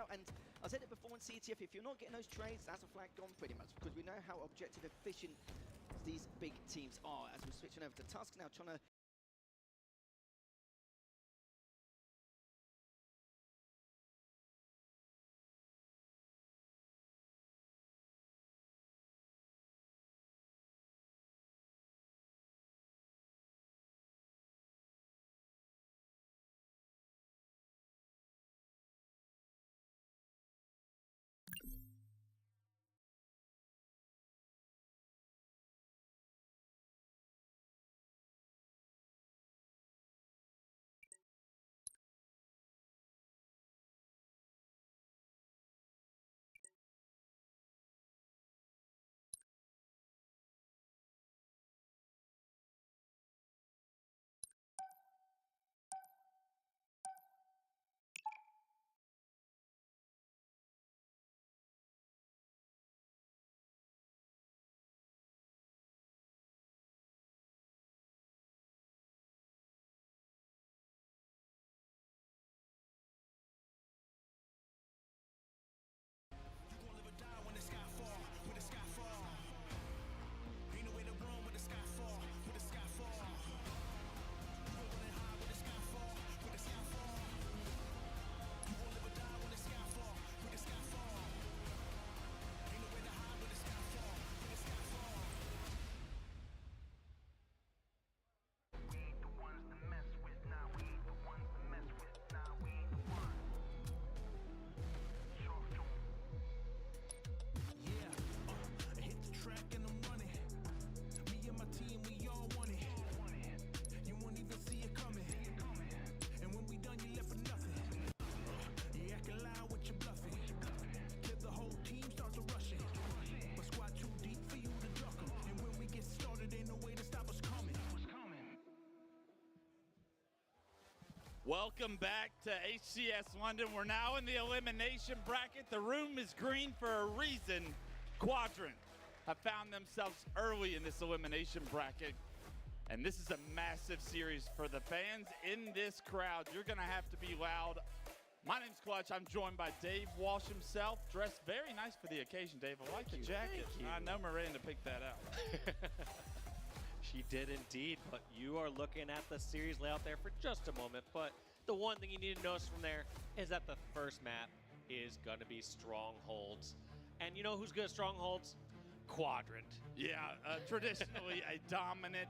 out. And I said it before in CTF, if you're not getting those trades, that's a flag gone pretty much, because we know how objective efficient these big teams are. As we're switching over to Tusk now, trying to Welcome back to HCS London. We're now in the elimination bracket. The room is green for a reason. Quadrant have found themselves early in this elimination bracket. And this is a massive series for the fans in this crowd. You're gonna have to be loud. My name's Clutch. I'm joined by Dave Walsh himself, dressed very nice for the occasion. Dave, I like the jacket. I know Miranda picked that out. She did indeed, but you are looking at the series layout there for just a moment. But the one thing you need to notice from there is that the first map is going to be Strongholds. And you know who's good at Strongholds? Quadrant. Yeah, traditionally a dominant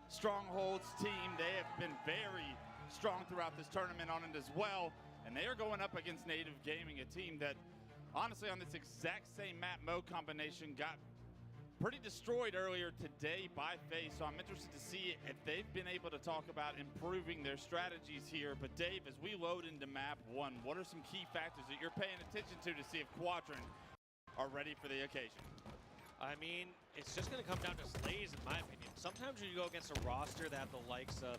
Strongholds team. They have been very strong throughout this tournament on it as well. And they are going up against Native Gaming, a team that, honestly, on this exact same map mode combination got pretty destroyed earlier today by FaZe, so I'm interested to see if they've been able to talk about improving their strategies here. But Dave, as we load into map one, what are some key factors that you're paying attention to see if Quadrant are ready for the occasion? I mean, it's just going to come down to slays, in my opinion. Sometimes when you go against a roster that have the likes of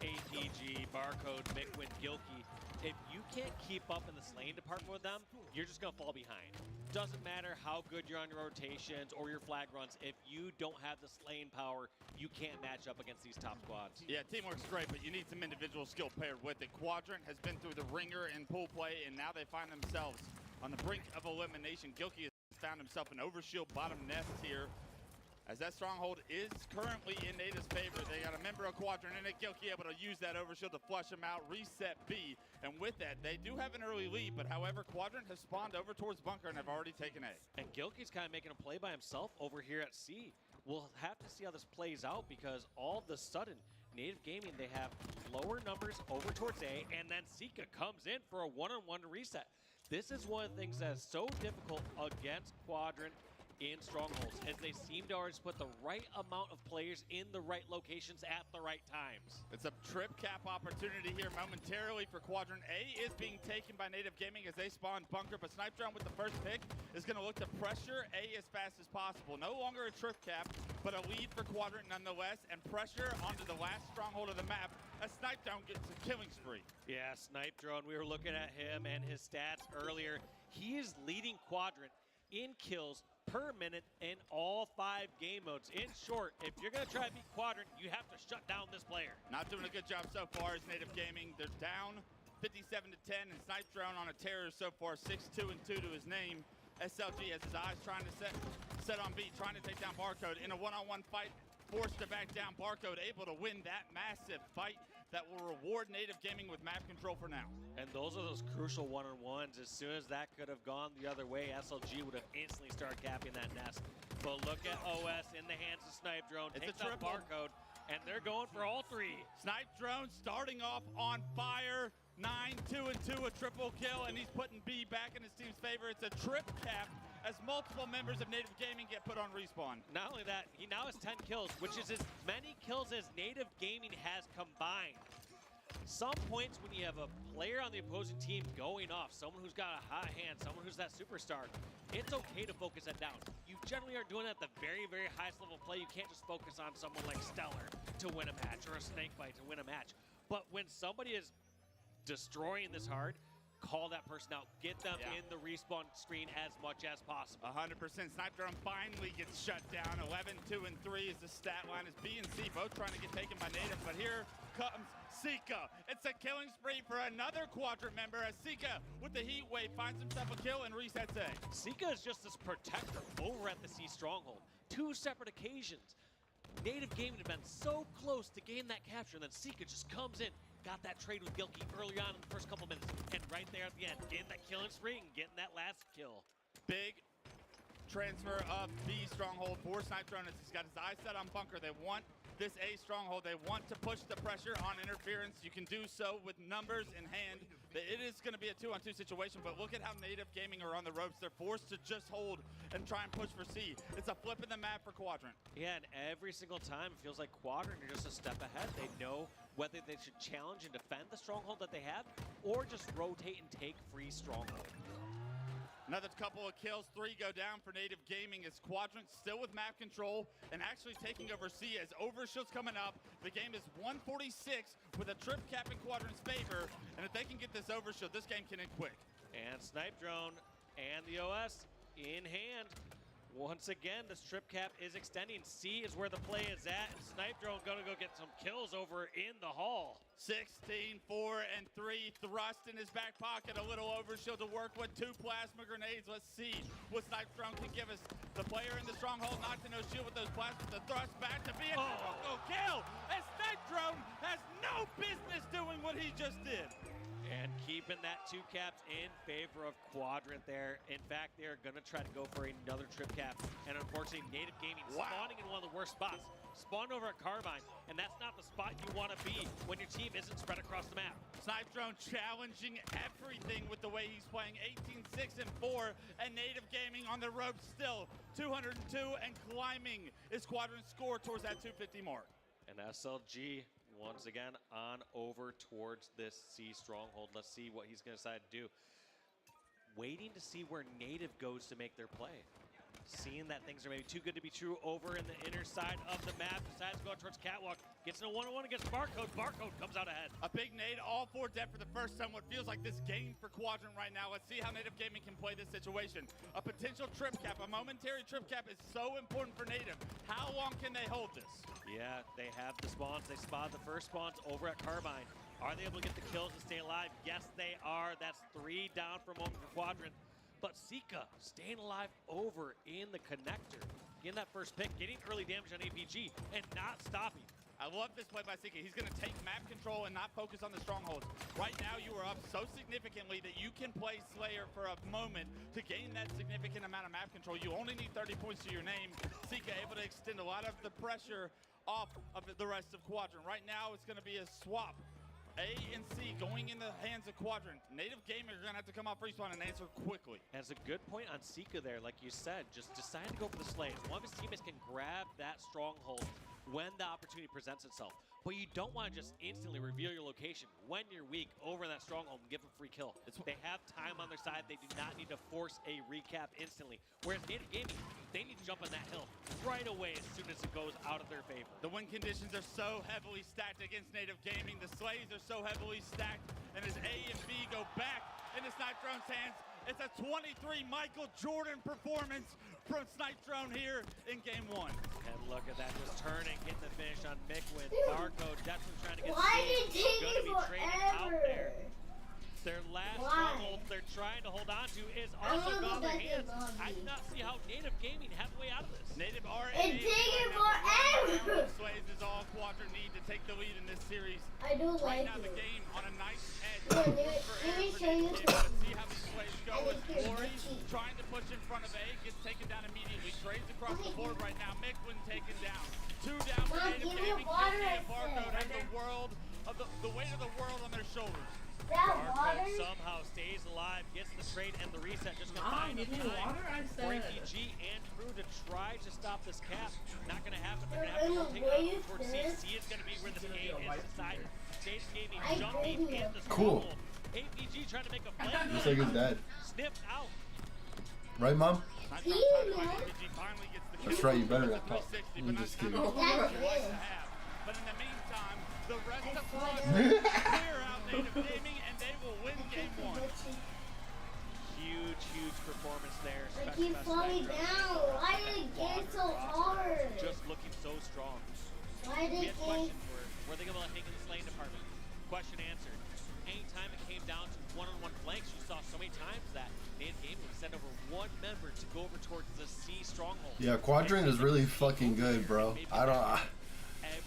ATG, Barcode, Mikwin, Gilkey, if you can't keep up in the slaying department with them, you're just going to fall behind. Doesn't matter how good you're on your rotations or your flag runs, if you don't have the slaying power, you can't match up against these top squads. Yeah, teamwork's great, but you need some individual skill paired with it. Quadrant has been through the ringer in pool play, and now they find themselves on the brink of elimination. Gilkey has found himself an overshield bottom nest here, as that stronghold is currently in Native's favor. They got a member of Quadrant in it. Gilkey able to use that overshield to flush him out, reset B, and with that, they do have an early lead, but however, Quadrant has spawned over towards bunker and have already taken A. And Gilkey's kind of making a play by himself over here at C. We'll have to see how this plays out, because all of a sudden, Native Gaming, they have lower numbers over towards A, and then Sika comes in for a one-on-one reset. This is one of the things that is so difficult against Quadrant in Strongholds, as they seem to always put the right amount of players in the right locations at the right times. It's a trip cap opportunity here momentarily for Quadrant. A is being taken by Native Gaming as they spawn bunker, but Snipe Drone with the first pick is going to look to pressure A as fast as possible. No longer a trip cap, but a lead for Quadrant nonetheless, and pressure onto the last stronghold of the map as Snipe Drone gets a killing spree. Yeah, Snipe Drone, we were looking at him and his stats earlier. He is leading Quadrant in kills per minute in all 5 game modes. In short, if you're going to try to beat Quadrant, you have to shut down this player. Not doing a good job so far as Native Gaming. They're down 57-10, and Snipe Drone on a terror so far, 6-2-2 to his name. SLG has his eyes trying to set on beat, trying to take down Barcode in a one-on-one fight, forced to back down. Barcode able to win that massive fight that will reward Native Gaming with map control for now. And those are those crucial one-on-ones. As soon as that could have gone the other way, SLG would have instantly started capping that nest. But look at OS in the hands of Snipe Drone, takes out Barcode, and they're going for all three. Snipe Drone starting off on fire. 9-2-2, a triple kill, and he's putting B back in his team's favor. It's a trip cap as multiple members of Native Gaming get put on respawn. Not only that, he now has 10 kills, which is as many kills as Native Gaming has combined. Some points when you have a player on the opposing team going off, someone who's got a hot hand, someone who's that superstar, it's okay to focus that down. You generally are doing it at the very, very highest level of play. You can't just focus on someone like Stellar to win a match or a Snakebite to win a match. But when somebody is destroying this hard, call that person out. Get them in the respawn screen as much as possible. 100%. Snipe Drone finally gets shut down. 11-2-3 is the stat line as B and C both trying to get taken by Native, but here comes Sika. It's a killing spree for another Quadrant member as Sika with the heat wave finds himself a kill and resets A. Sika is just this protector over at the C stronghold. Two separate occasions. Native Gaming had been so close to gain that capture, and then Sika just comes in, got that trade with Gilkey early on in the first couple minutes, and right there at the end, getting that killing spree and getting that last kill. Big transfer of B stronghold for Snipe Drone as he's got his eyes set on bunker. They want this A stronghold. They want to push the pressure on interference. You can do so with numbers in hand. It is going to be a 2-on-2 situation, but look at how Native Gaming are on the ropes. They're forced to just hold and try and push for C. It's a flip in the map for Quadrant. Yeah, and every single time it feels like Quadrant are just a step ahead. They know whether they should challenge and defend the stronghold that they have, or just rotate and take free stronghold. Another couple of kills, 3 go down for Native Gaming as Quadrant still with map control and actually taking over C as Overshield's coming up. The game is 146 with a trip cap in Quadrant's favor, and if they can get this Overshield, this game can end quick. And Snipe Drone and the OS in hand. Once again, this trip cap is extending. C is where the play is at, and Snipe Drone gonna go get some kills over in the hall. 16, 4, and 3. Thrust in his back pocket. A little Overshield to work with. 2 plasma grenades. Let's see what Snipe Drone can give us. The player in the stronghold knocked in no shield with those plasmas. The thrust back to be a triple kill. And Snipe Drone has no business doing what he just did. And keeping that 2 caps in favor of Quadrant there. In fact, they're going to try to go for another trip cap. And unfortunately, Native Gaming spawning in one of the worst spots. Spawned over at Carbine, and that's not the spot you want to be when your team isn't spread across the map. Snipe Drone challenging everything with the way he's playing. 18-6 and 4, and Native Gaming on the ropes still. 202 and climbing his Quadrant score towards that 250 mark. And SLG once again on over towards this C stronghold. Let's see what he's going to decide to do. Waiting to see where Native goes to make their play. Seeing that things are maybe too good to be true over in the inner side of the map. Decides to go towards Catwalk. Gets in a one-on-one against Barcode. Barcode comes out ahead. A big nade, all 4 dead for the first time. What feels like this game for Quadrant right now. Let's see how Native Gaming can play this situation. A potential trip cap, a momentary trip cap is so important for Native. How long can they hold this? Yeah, they have the spawns. They spotted the first spawns over at Carbine. Are they able to get the kills and stay alive? Yes, they are. That's 3 down for a moment for Quadrant. But Sika staying alive over in the connector. Getting that first pick, getting early damage on APG, and not stopping. I love this play by Sika. He's going to take map control and not focus on the strongholds. Right now, you are up so significantly that you can play Slayer for a moment to gain that significant amount of map control. You only need 30 points to your name. Sika able to extend a lot of the pressure off of the rest of Quadrant. Right now, it's going to be a swap. A and C going in the hands of Quadrant. Native Gaming are going to have to come off respawn and answer quickly. That's a good point on Sika there, like you said. Just decide to go for the slays. One of his teammates can grab that stronghold when the opportunity presents itself. But you don't want to just instantly reveal your location when you're weak over in that stronghold and give them free kill. They have time on their side. They do not need to force a recap instantly. Whereas Native Gaming, they need to jump on that hill right away as soon as it goes out of their favor. The win conditions are so heavily stacked against Native Gaming. The slays are so heavily stacked. And as A and B go back into Snipe Drone's hands, it's a 23 Michael Jordan performance from Snipe Drone here in game 1. And look at that, just turning, getting the finish on Mikwin. Barcode definitely trying to get Why did it take gonna be trading out there. Their last Why? stronghold they're trying to hold on to is also wanna gone go their back to hands. lobby. I do not see how Native Gaming have a way out of this. Native are It's taking forever. Sways is all Quadrant need to take the lead in this series. I do Right like now the it. game on a nice edge. Yeah, Room let for me error for show you Native Gaming. Let's see how these Sways go I as think here's Glory the key. trying to push in front of A, gets taken down immediately. Trades across the board right now. Micklin taken down. 2 down for Mom, Native give me Gaming. water, Kiki I and Barcode said. have the world of the weight of the world on their shoulders. That Barcode water? somehow stays alive, gets the trade and the reset. Just gonna Mom, find give me enough time water, I for said. APG and crew to try to stop this cap. Not gonna happen. They're gonna have Ain't to no take way it you towards C. could. C is gonna be where this game is decided. Native Gaming I jumping agree. in the Cool. stronghold. APG trying to make a play. Looks like his dad. Sniffed out. Right, Mom? Nice He round time know. by APG, finally gets the That's kill. right, you better It's a not talk. 360, I'm but not just time kidding. to That's like it. to have. But in the meantime, the rest of saw Quadrant that. clear out Native Gaming and they will win game 1. Huge performance there. I Special keep best falling Spectrum. down. Why did it get so hard? Just looking so strong. Why did We it had get... questions were they going to hang in the slaying department? Question answered. Anytime it came down to one-on-one flanks, you saw so many times that Native Gaming would send over one member to go over towards the C stronghold. Yeah, Quadrant is really fucking good, bro. I don't.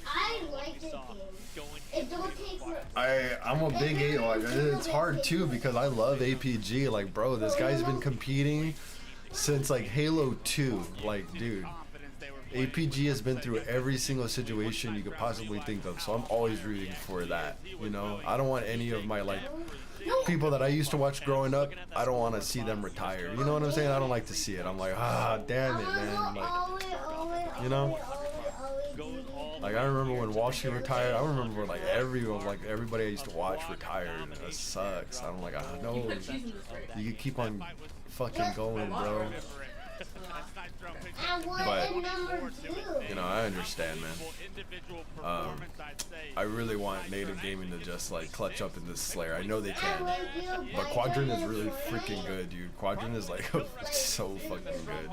I like the game. It don't take for... I'm a big A. Like, it's hard too because I love APG. Like, bro, this guy's been competing since like Halo 2. Like, dude, APG has been through every single situation you could possibly think of. So I'm always rooting for that. You know, I don't want any of my like people that I used to watch growing up. I don't want to see them retire. You know what I'm saying? I don't like to see it. I'm like, ah, damn it, man. Like, you know. Like I remember when Walshy retired. I remember like everybody I used to watch retired. And it sucks. I'm like, I know you can keep on fucking going, bro. But you know, I understand, man. I really want Native Gaming to just like clutch up in this Slayer. I know they can, but Quadrant is really freaking good, dude. Quadrant is like so fucking good.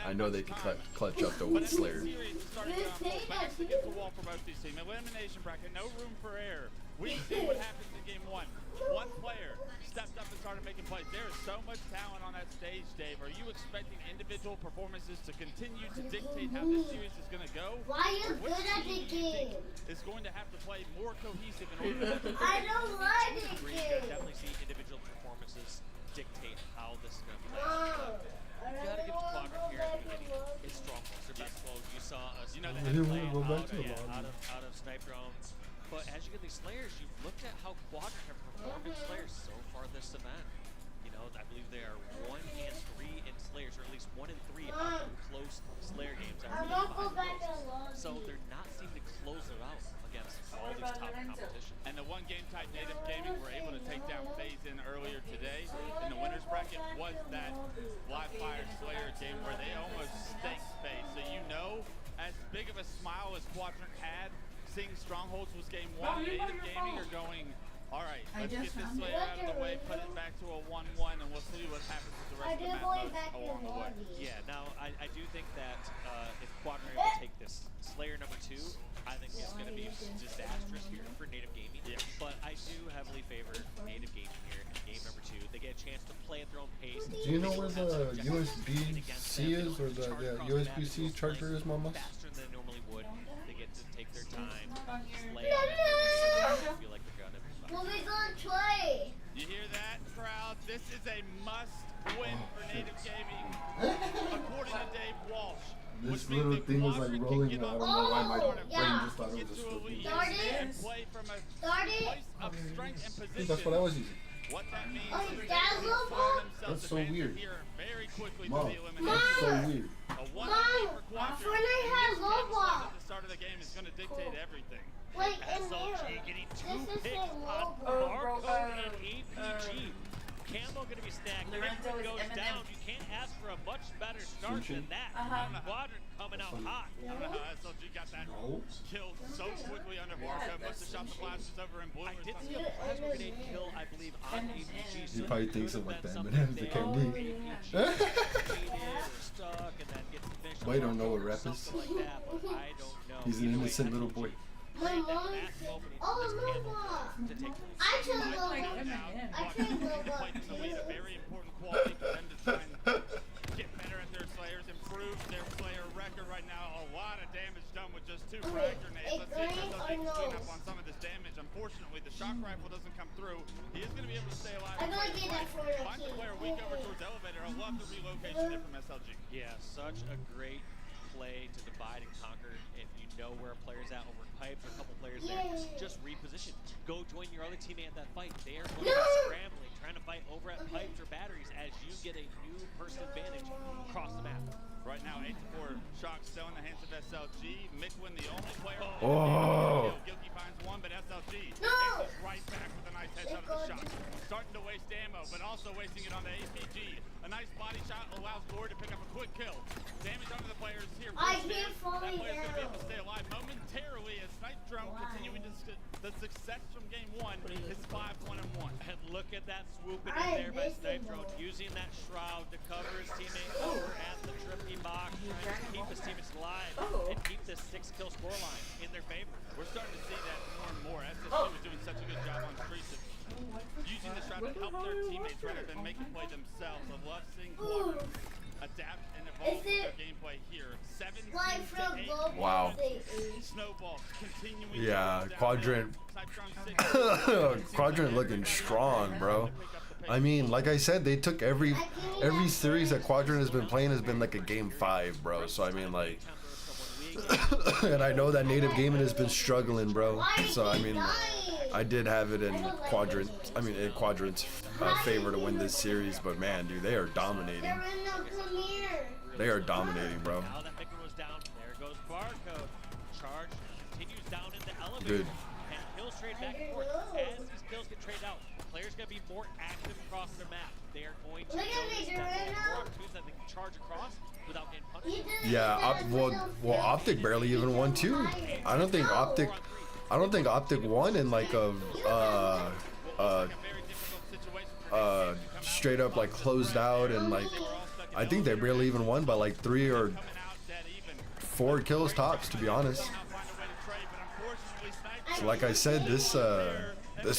I know they can clutch up the Slayer. Elimination bracket, no room for error. We see what happens in game 1. One player stepped up and started making plays. There is so much talent on that stage, Dave. Are you expecting individual performances to continue to dictate how this series is going to go? Why are you good at the game? Is going to have to play more cohesive in order to I don't like the game. Definitely see individual performances dictate how this is going to play. Mom, You gotta give the Quadrant here at the beginning. It's strongholds, their best close. You saw us You know, I didn't want to go back out, to the lobby. out of snipe drones. But as you get these Slayers, you've looked at how Quadrant have performed in Slayers so far this event. You know, I believe they are 1 and 3 in Slayers, or at least 1 and 3 out of close Slayer games. I'm gonna go back to lobby. So they're not seeming to close it out against all these top competition. And the one game type Native Gaming were able to take down FaZe in earlier today in the winners bracket was that Live Fire Slayer game where they almost staked FaZe. So you know, as big of a smile as Quadrant had, seeing Strongholds was game 1, Native Gaming are going, all right, let's get this Slayer out of the way, put it back to a 1-1, and we'll see what happens with the rest of the map along the way. Yeah, now I do think that if Quadrant are able to take this Slayer number 2, I think it's going to be disastrous here for Native Gaming. Yeah. But I do heavily favor Native Gaming here in game number 2. They get a chance to play at their own pace. Do you know where the USB-C is, or the USB-C charger is, Mama? Faster than they normally would. They get to take their time, slay out it. Feel like they're gonna be fine. Well, we gonna play. You hear that, crowd? This is a must-win for Native Gaming, according to Dave Walsh. This little thing was like rolling. I don't know why my brain just thought it was just flipping. And play from a Started. place of strength and I think position. that's what I was using. What that means Oh, is that's they low find ball? themselves That's so advancing weird. here very quickly to Mom, the that's elimination. so weird. A 1-1 Mom, for Quadrant. Fortnite has This low game ball. at the start of the game is going to dictate everything. Like in SLG there. getting 2 This is picks like on low Barcode and APG. Camo gonna be stacked. Lorenzo Micklin is goes Eminem. down. You can't ask for a much better start Sushi? than that. Uh-huh. Quadrant coming out hot. I don't know how SLG got that No. kill so quickly under Barcode. Must have shot the blasters over in blue. I or did see something. a plasma grenade kill, I believe, on APG. He So probably it thinks could of like have the been M&Ms, the something candy. stuck and then gets the finish Boy, line don't know what or rap is. something like that, but I don't know. He's an Either way, innocent little boy. My that mom massive said, opening oh, for this low Camo ball. to take I chose low Like, ball. out. I can't go Quite in the lead, a very important quality for them to try and get better at their Slayers, improve their Slayer record right now. A lot of damage done with just 2 frag grenades. Let's see if SLG can clean up on some of this damage. Unfortunately, the shock rifle doesn't come through. He is going to be able to stay alive. I'm gonna get that for the Finds a key. player weak over towards elevator. I love the relocation there from SLG. Yeah, such a great play to divide and conquer. If you know where a player's at over pipes or a couple players there, just reposition. Go join your other teammate at that fight. They are going to be scrambling, trying to fight over at pipes or batteries as you get a new person advantage across the map. Right now, 8-4 shock still in the hands of SLG. Mikwin, the only player. Oh. Gilkey finds one, but SLG No. is right back with a nice headshot of the shot. Starting to waste ammo, but also wasting it on the APG. A nice body shot allows Gord to pick up a quick kill. Damage onto the players here. I First can't hit. fall That player's going to be down. able to stay alive momentarily as Snipe Drone continuing to the success from game 1 is 5-1-1. And look at that swooping I in there by missed Snipe it, Drone, though. using that shroud to cover his teammate over at the trippy box, trying to keep his teammates alive and keep this 6-kill scoreline in their favor. We're starting to see that more and more. SSG was doing such a good job on streets of using the shot to help their teammates rather than make a play themselves. I love seeing Quadrant adapt and evolve with their gameplay here. 17 Like to from 8. Gold Wow. Snowballs continuing to Yeah, roll down Quadrant. there. Snipe Quadrant looking strong, bro. I mean, like I said, they took every series that Quadrant has been playing has been like a game 5, bro. So I mean, like, and I know that Native Gaming has been struggling, bro. So I mean, I did have it in Quadrant. I mean, in Quadrant's favor to win this series, but man, dude, they are dominating. They're in the premiere. They are dominating, bro. Now that Mickman was down, there goes Barcode. Charge continues down in the elevator. Dude. And kills trade back and forth. As these kills get traded out, players going to be more active across their map. They are going to Look at notice me, that they have more Dorino. opportunities that they can charge across without getting He punished. didn't Yeah, do that well, Optic barely even won too. I don't think Optic won in like a straight up like closed out, and like I think they barely even won by like 3 or 4 kills tops, to be honest. So like I said, this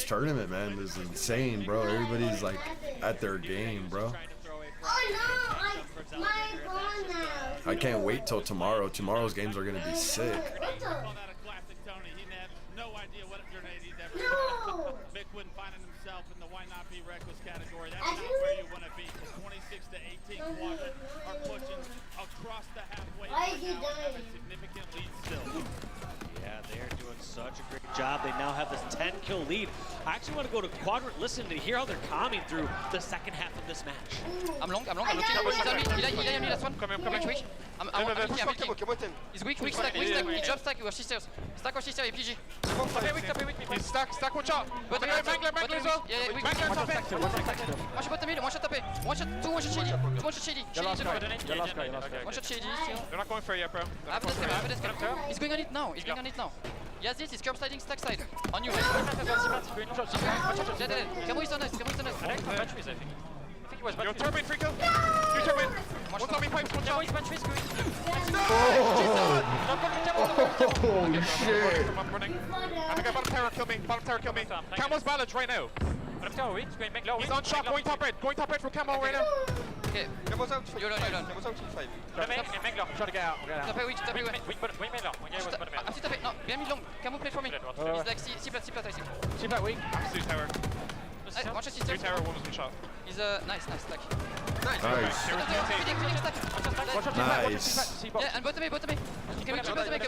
tournament, man, is insane, bro. Everybody's like at their game, bro. Oh no, my gone now. I can't wait till tomorrow. Tomorrow's games are gonna be sick. What the? No idea what grenade he's ever No. Mikwin finding himself in the why not be reckless category. That's I not do where it. you want to be. 26 to 18 Quadrant are pushing across the halfway Why point is he now and have a dying? significant lead still. Yeah, they are doing such a great job. They now have this 10-kill lead. I actually want to go to Quadrant, listen to hear how they're calming through the second half of this match. I'm long, I'm looking. He's on me. He last one. Come here, Twitch. I'm weaking. He's weak, stack. He jump stack with sisters. Stack with sister, APG. He's stack one shot. Bottom Mangler as well. Yeah, weak. Mangler top end. One shot bottom mid, one shot top A. One shot, two, one shot shady. Two, one shot shady. One shot shady. They're not going for it yet, bro. I have this guy. He's going on it now. He has it. He's curb sliding stack side. On you. Dead. Camo is on us. I think he was Yo, turbine, free kill. You turbine. One zombie pipes, one shot. Oh shit! I'm running. I think I bottom tower, kill me. Camo's balanced right now. He's on shot, going top red for Camo right now. Okay. Camo's out. You're done. Try to get out. Top A weak. I'm still top A. No, behind me long. Camo play for me. He's like C plat, I see. I'm Stu tower. One shot sister. Stu tower, one was one shot. He's nice stack. Nice. Nice. Yeah, and bottom A. Can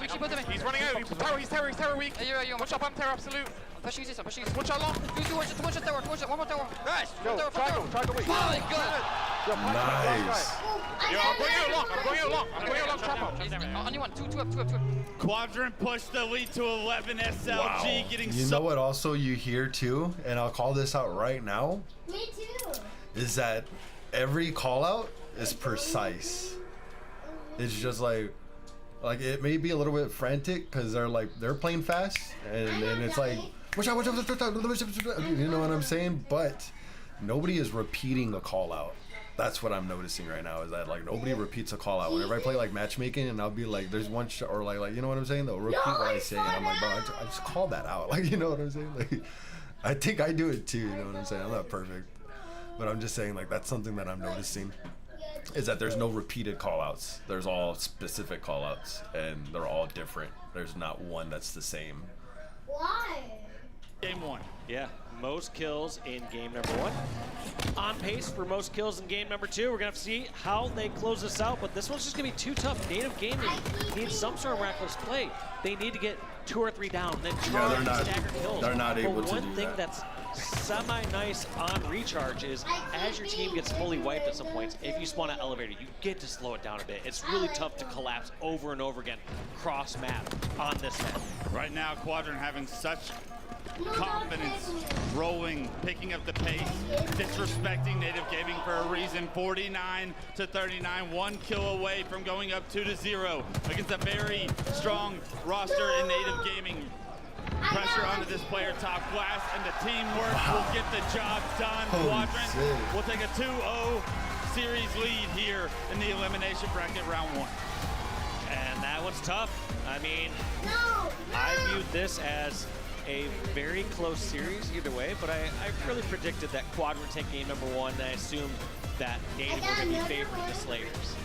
we keep bottom A? He's running out. He's tower weak. Yeah, One shot bomb tower, absolute. I'm pushing this. One shot long. One shot tower. One more tower. Nice. One tower. Triangle weak. Oh my god. Nice. Yo, I'm going you along. Trap He's only one. Two up. Quadrant pushed the lead to 11. SLG getting You know what also you hear too, and I'll call this out right now, Me too. is that every call out is precise. It's just like it may be a little bit frantic because they're playing fast, and it's like watch out, you know what I'm saying? But nobody is repeating a call out. That's what I'm noticing right now, is that like nobody repeats a call out. Whenever I play like matchmaking, and I'll be like, there's one shot, or like you know what I'm saying? They'll repeat what I say, and I'm like, bro, I just called that out. Like, you know what I'm saying? Like, I think I do it too, you know what I'm saying? I'm not perfect. But I'm just saying, like, that's something that I'm noticing. Is that there's no repeated call-outs. There's all specific call-outs, and they're all different. There's not one that's the same. Why? Game 1. Yeah, most kills in game number 1. On pace for most kills in game number 2. We're gonna have to see how they close this out, but this one's just gonna be too tough. Native Gaming needs some sort of reckless play. They need to get 2 or 3 down, then try and stagger kills. They're not able but to one do thing that. that's semi-nice on recharge is as your team gets fully wiped at some points, if you spawn an elevator, you get to slow it down a bit. It's really tough to collapse over and over again cross map on this map. Right now, Quadrant having such confidence, rolling, picking up the pace, disrespecting Native Gaming for a reason. 49-39, 1 kill away from going up 2-0 against a very strong roster in Native Gaming. Pressure onto this player, top glass, and the teamwork will get the job done. Quadrant will take a 2-0 series lead here in the elimination bracket round 1. And that one's tough. I mean, I viewed this as a very close series either way, but I really predicted that Quad would take game number 1, and I assumed that Native were going to be favoring the Slavers.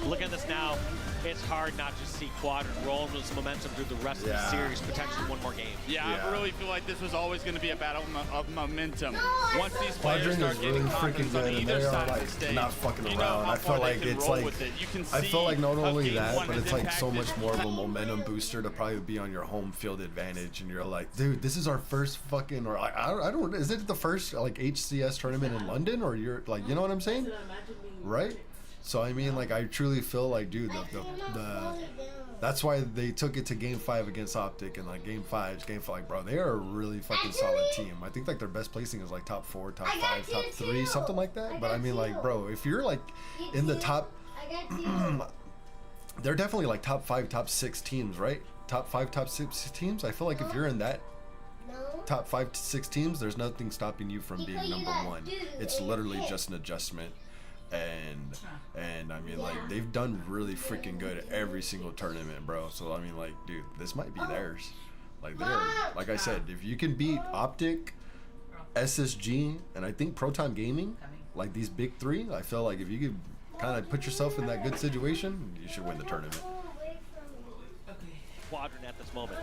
Looking at this now, it's hard not to see Quadrant rolling with some momentum through the rest of the series, potentially 1 more game. Yeah, I really feel like this was always going to be a battle of momentum. Once these players Quadrant start is getting really freaking confidence on good, and either they side are of the like stage, not fucking you know around. how I feel far they like can it's roll like with it. You can I feel like not see only how that, game but one it's has like so much impacted. more of a momentum booster to probably be on your home field advantage, and you're like, dude, this is our first fucking, or I don't, is it the first like HCS tournament in London, or you're like, you know what I'm saying, right? So I mean, like, I truly feel like, dude, that's why they took it to game 5 against Optic, and like game 5, like, bro, they are a really fucking solid team. I think like their best placing is like top 4, top 5, top 3, something like that. But I mean, like, bro, if you're like in the top, they're definitely like top 5, top 6 teams, right? Top 5, top 6 teams. I feel like if you're in that top 5 to 6 teams, there's nothing stopping you from being number 1. It's literally just an adjustment. And I mean, like, they've done really freaking good every single tournament, bro. So I mean, like, dude, this might be theirs. Like, they're, like I said, if you can beat Optic, SSG, and I think Proton Gaming, like these big 3, I feel like if you could kind of put yourself in that good situation, you should win the tournament. Quadrant at this moment.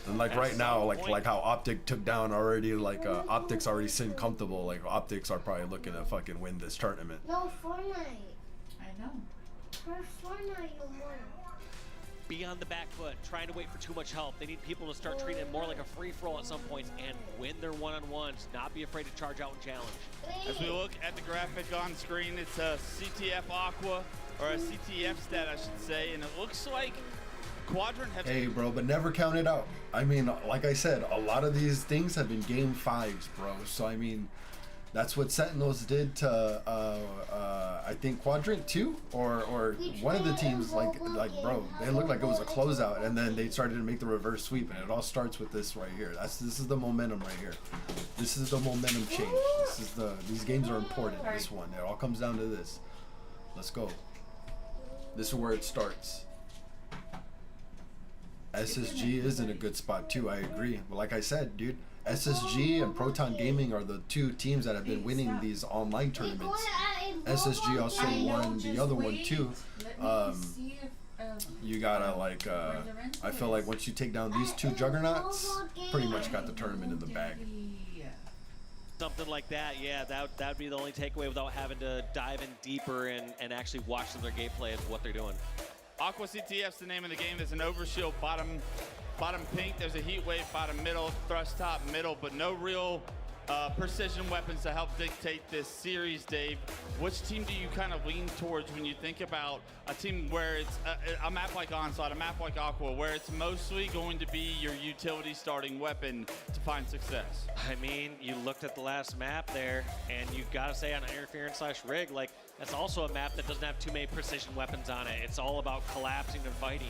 And like right now, like how Optic took down already, like Optic's already sitting comfortable. Like Optics are probably looking to fucking win this tournament. No, Fortnite. I know. For Fortnite, you won. Be on the back foot, trying to wait for too much help. They need people to start treating it more like a free-for-all at some points and win their one-on-ones. Not be afraid to charge out and challenge. As we look at the graphic on screen, it's a CTF Aqua, or a CTF stat, I should say, and it looks like Quadrant have... Hey, bro, but never count it out. I mean, like I said, a lot of these things have been game 5s, bro. So, I mean, that's what Sentinels did to, I think, Quadrant 2, or one of the teams, like, bro, they looked like it was a closeout, and then they started to make the reverse sweep, and it all starts with this right here. This is the momentum right here. This is the momentum change. These games are important, this one. It all comes down to this. Let's go. This is where it starts. SSG is in a good spot too, I agree. But like I said, dude, SSG and Proton Gaming are the 2 teams that have been winning these online tournaments. SSG also won the other one too. You gotta like, I feel like once you take down these 2 juggernauts, pretty much got the tournament in the bag. Something like that, yeah, that would be the only takeaway without having to dive in deeper and actually watch some of their gameplay of what they're doing. Aqua CTF's the name of the game. There's an overshield bottom pink. There's a heat wave bottom middle, thrust top middle, but no real precision weapons to help dictate this series, Dave. Which team do you kind of lean towards when you think about a team where it's a map like Onslaught, a map like Aqua, where it's mostly going to be your utility starting weapon to find success? I mean, you looked at the last map there, and you gotta say on Interference/Rig, like, that's also a map that doesn't have too many precision weapons on it. It's all about collapsing and fighting.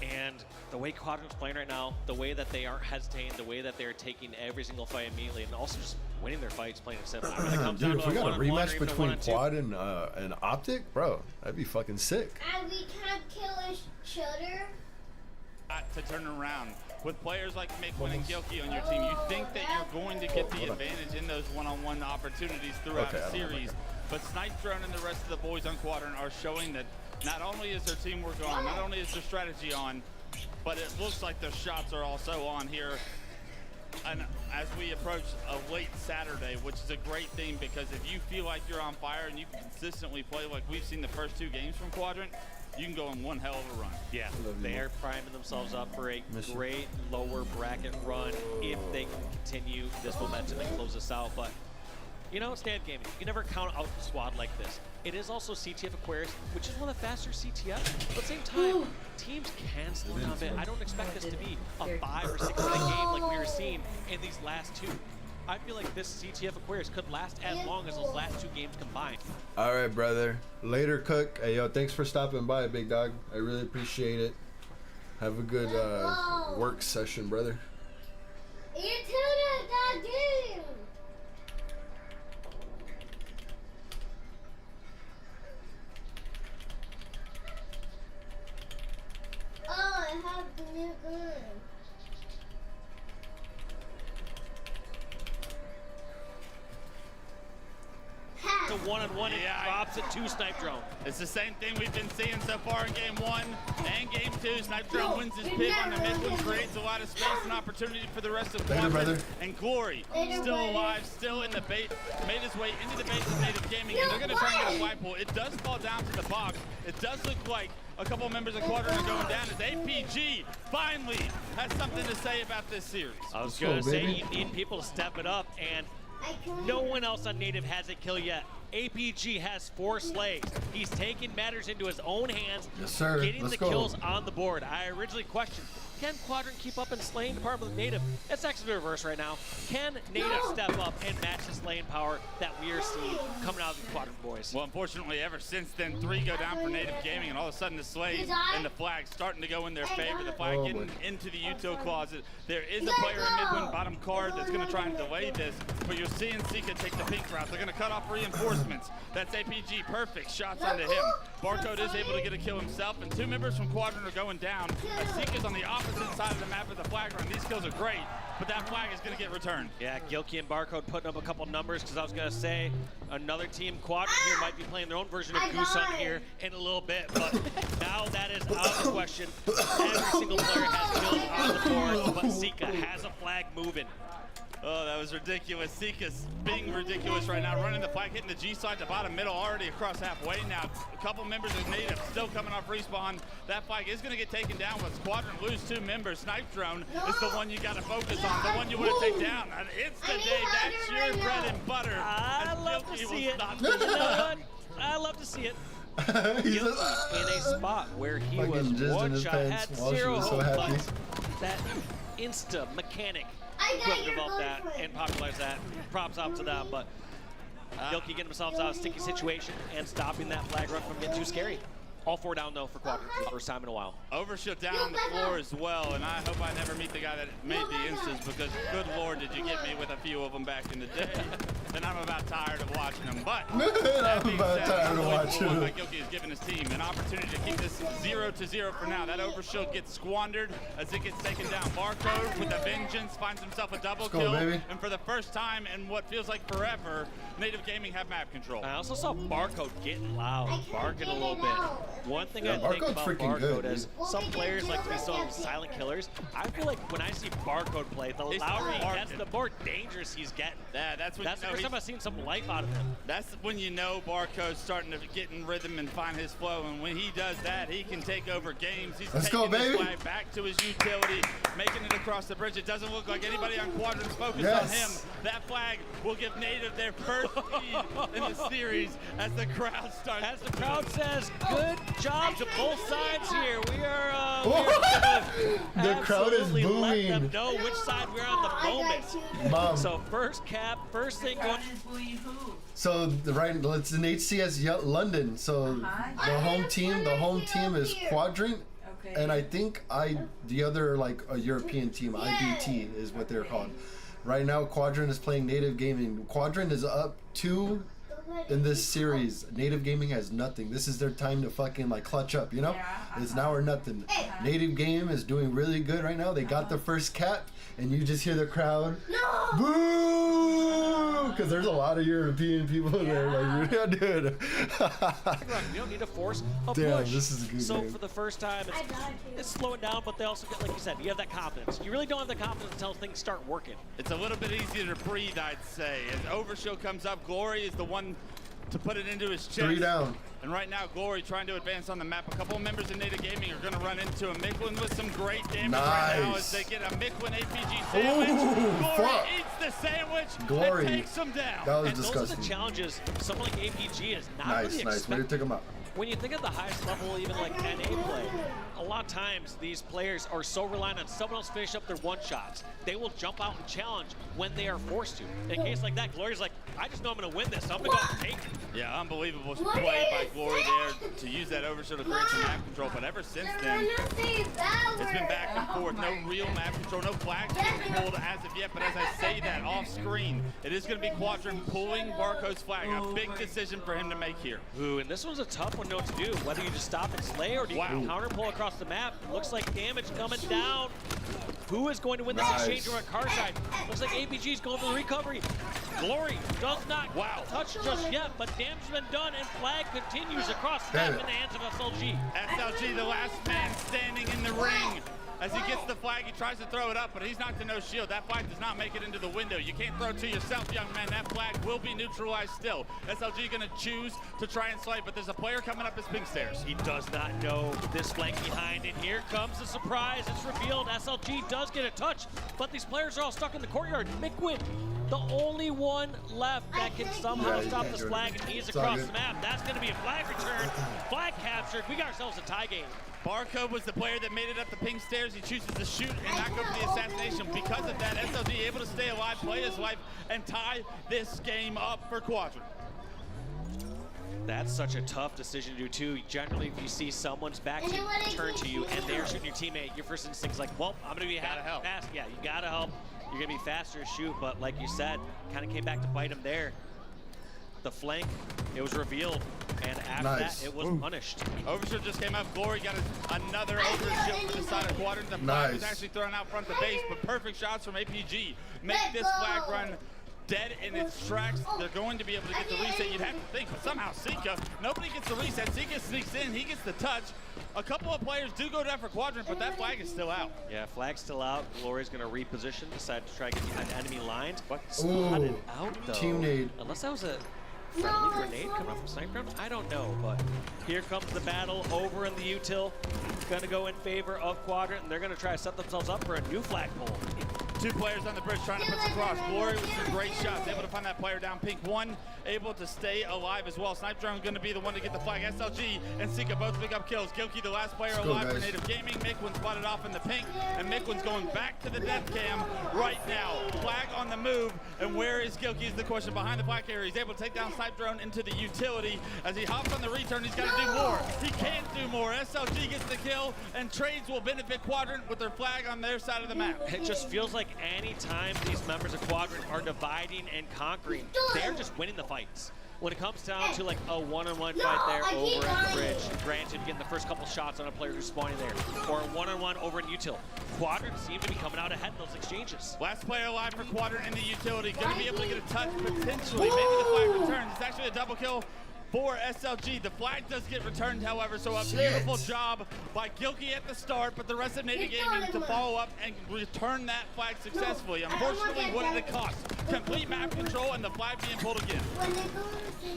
And the way Quadrant's playing right now, the way that they aren't hesitating, the way that they're taking every single fight immediately, and also just winning their fights, playing it simple. When it comes Dude, down if to we got a rematch between Quad 1-on-2, and Optic, bro, that'd be fucking sick. And we can't kill each other. to turn around. With players like Mikwen and Gilkey on your team, you think that you're going to get the advantage in those one-on-one opportunities throughout the series. But Snipe Drone and the rest of the boys on Quadrant are showing that not only is their teamwork on, not only is their strategy on, but it looks like their shots are also on here. And as we approach a late Saturday, which is a great thing, because if you feel like you're on fire and you consistently play like we've seen the first 2 games from Quadrant, you can go on one hell of a run. Yeah, they are priming themselves up for a great lower bracket run if they can continue this momentum and close this out. But, you know, Stand Gaming, you can never count out a squad like this. It is also CTF Aquarius, which is one of the faster CTF. But at the same time, teams can slow down a bit. I don't expect this to be a 5 or 6 minute game like we were seeing in these last 2. I feel like this CTF Aquarius could last as long as those last 2 games combined. All right, brother. Later, Cook. Hey, yo, thanks for stopping by, big dog. I really appreciate it. Have a good work session, brother. You too, Daddy. Oh, I have the new gun. The one-on-one, it drops it to Snipe Drone. It's the same thing we've been seeing so far in game 1 and game 2. Snipe Drone wins his pick on the Midland, creates a lot of space and opportunity for the rest of Quadrant. And Glory, still alive, still in the bait, made his way into the base of Native Gaming, and they're going to try and get a flag pull. It does fall down to the box. It does look like a couple members of Quadrant are going down as APG finally has something to say about this series. I was going to say, you need people to step it up, and no one else on Native has a kill yet. APG has 4 slays. He's taking matters into his own hands, getting the kills on the board. I originally questioned, can Quadrant keep up in slaying department with Native? It's actually the reverse right now. Can Native step up and match the slaying power that we are seeing coming out of the Quadrant boys? Well, unfortunately, ever since then, 3 go down for Native Gaming, and all of a sudden the slays and the flags starting to go in their favor. The flag getting into the util closet. There is a player in Midland bottom card that's going to try and delay this, but you're seeing Sika take the pink route. They're going to cut off reinforcements. That's APG, perfect shots onto him. Barcode is able to get a kill himself, and 2 members from Quadrant are going down. Sika's on the opposite side of the map of the flag run. These kills are great, but that flag is going to get returned. Yeah, Gilkey and Barcode putting up a couple numbers, because I was going to say another team, Quadrant here, might be playing their own version of Goose Hunt here in a little bit, but now that is out of the question. Every single player has kills on the board, but Sika has a flag moving. Oh, that was ridiculous. Sika's being ridiculous right now, running the flag, hitting the G side to bottom middle, already across halfway now. A couple members of Native still coming off respawn. That flag is going to get taken down with Quadrant lose 2 members. Snipe Drone is the one you got to focus on, the one you want to take down. And it's the day, that's your bread and butter. I love to see it. You know what? I love to see it. Gilkey in a spot where he was one shot, had 0 hope, but that insta mechanic, whoever developed that and popularized that, props out to them. But Gilkey getting themselves out of a sticky situation and stopping that flag run from getting too scary. All 4 down, though, for Quadrant for the first time in a while. Overshoot down on the floor as well, and I hope I never meet the guy that made the instas, because good Lord, did you get me with a few of them back in the day. And I'm about tired of watching them. But I'm about tired of watching them. Gilkey is giving his team an opportunity to keep this 0-0 for now. That overshield gets squandered as it gets taken down. Barcode with a vengeance finds himself a double kill. Baby. And for the first time in what feels like forever, Native Gaming have map control. I also saw Barcode getting loud, barking a little bit. One thing I think about Barcode is some players like to be so silent killers. I feel like when I see Barcode play, the louder he gets, the more dangerous he's getting. That's when the first time I've seen some life out of him. That's when you know Barcode's starting to get in rhythm and find his flow. And when he does that, he can take over games. He's taking this flag back to his utility, making it across the bridge. It doesn't look like anybody on Quadrant's focused on him. That flag will give Native their first lead in the series as the crowd starts. As the crowd says, good job to both sides here. We are the crowd is booing. Let them know which side we're on the moment. Mom. So first cap, first thing going. So it's an HCS London. So the home team is Quadrant. Okay. And I think the other, like, a European team, IBT is what they're called. Right now, Quadrant is playing Native Gaming. Quadrant is up 2 in this series, Native Gaming has nothing. This is their time to fucking like clutch up, you know? It's now or nothing. Native Game is doing really good right now. They got the first cap, and you just hear the crowd, boo! Because there's a lot of European people there. Like, yeah, dude. You don't need to force a Damn, push. this is a good So game. for the first time, it's slowing down, but they also get, like you said, you have that confidence. You really don't have the confidence until things start working. It's a little bit easier to breathe, I'd say. As Overshield comes up, Glory is the one to put it into his chest. 3 down. And right now, Glory trying to advance on the map. A couple of members of Native Gaming are going to run into him. Miquin with some great damage right now as they get a Miquin APG sandwich. Glory eats the sandwich and takes him down. That was And disgusting. those are the challenges someone like APG is not really Nice. Way to take him out. When you think of the highest level, even like NA play, a lot of times these players are so reliant on someone else finish up their one-shots. They will jump out and challenge when they are forced to. In a case like that, Glory's like, I just know I'm going to win this, so I'm going to go out and take it. Yeah, unbelievable play by Glory there to use that Overshield to create some map control. But ever since then, it's been back and forth. No real map control, no flags being pulled as of yet. But as I say that off screen, it is going to be Quadrant pulling Barco's flag. A big decision for him to make here. Ooh, and this one's a tough one to know what to do. Whether you just stop and slay or do you counter pull across the map. It looks like damage coming down. Who is going to win this exchange over at Carside? Looks like APG's going for the recovery. Glory does not touch just yet, but damage has been done, and flag continues across the map in the hands of SLG. SLG, the last man standing in the ring. As he gets the flag, he tries to throw it up, but he's knocked to no shield. That flag does not make it into the window. You can't throw it to yourself, young man. That flag will be neutralized still. SLG going to choose to try and slay, but there's a player coming up his pink stairs. He does not know this flank behind, and here comes the surprise. It's revealed. SLG does get a touch, but these players are all stuck in the courtyard. Miquin, the only one left that can somehow stop this flag, and he's across the map. That's going to be a flag return. Flag captured. We got ourselves a tie game. Barco was the player that made it up the pink stairs. He chooses to shoot and not go for the assassination. Because of that, SLG able to stay alive, play his life, and tie this game up for Quadrant. That's such a tough decision to do, too. Generally, if you see someone's back to turn to you and they're shooting your teammate, your first instinct is like, well, I'm going to be fast. Yeah, you got to help. You're going to be faster to shoot, but like you said, kind of came back to bite him there. The flank, it was revealed, and after that, it was punished. Overshield just came up. Glory got another Overshield to the side of Quadrant. The flag was actually thrown out front of the base, but perfect shots from APG make this flag run dead in its tracks. They're going to be able to get the reset, you'd have to think, but somehow Sika, nobody gets the reset. Sika sneaks in, he gets the touch. A couple of players do go down for Quadrant, but that flag is still out. Yeah, flag's still out. Glory's going to reposition, decide to try to get behind enemy lines. But spotted out, though. Team nade. Unless that was a friendly grenade coming off from sniper ground? I don't know, but here comes the battle over in the util. Going to go in favor of Quadrant, and they're going to try to set themselves up for a new flagpole. Two players on the bridge trying to put some cross. Glory with some great shots, able to find that player down pink. One able to stay alive as well. Snipe Drone going to be the one to get the flag. SLG and Sika both pick up kills. Gilkey, the last player alive for Native Gaming. Miquin spotted off in the pink, and Miquin's going back to the death cam right now. Flag on the move, and where is Gilkey is the question. Behind the flag carrier, he's able to take down Snipe Drone into the utility. As he hops on the return, he's got to do more. He can't do more. SLG gets the kill, and trades will benefit Quadrant with their flag on their side of the map. It just feels like any time these members of Quadrant are dividing and conquering, they're just winning the fights. When it comes down to like a one-on-one fight there over at the bridge, granted getting the first couple shots on a player who's spawning there, or a one-on-one over in util, Quadrant seem to be coming out ahead in those exchanges. Last player alive for Quadrant in the utility, going to be able to get a touch potentially. Maybe the flag returns. It's actually a double kill for SLG. The flag does get returned, however, so a beautiful job by Gilkey at the start, but the rest of Native Gaming to follow up and return that flag successfully. Unfortunately, what did it cost? Complete map control and the flag being pulled again.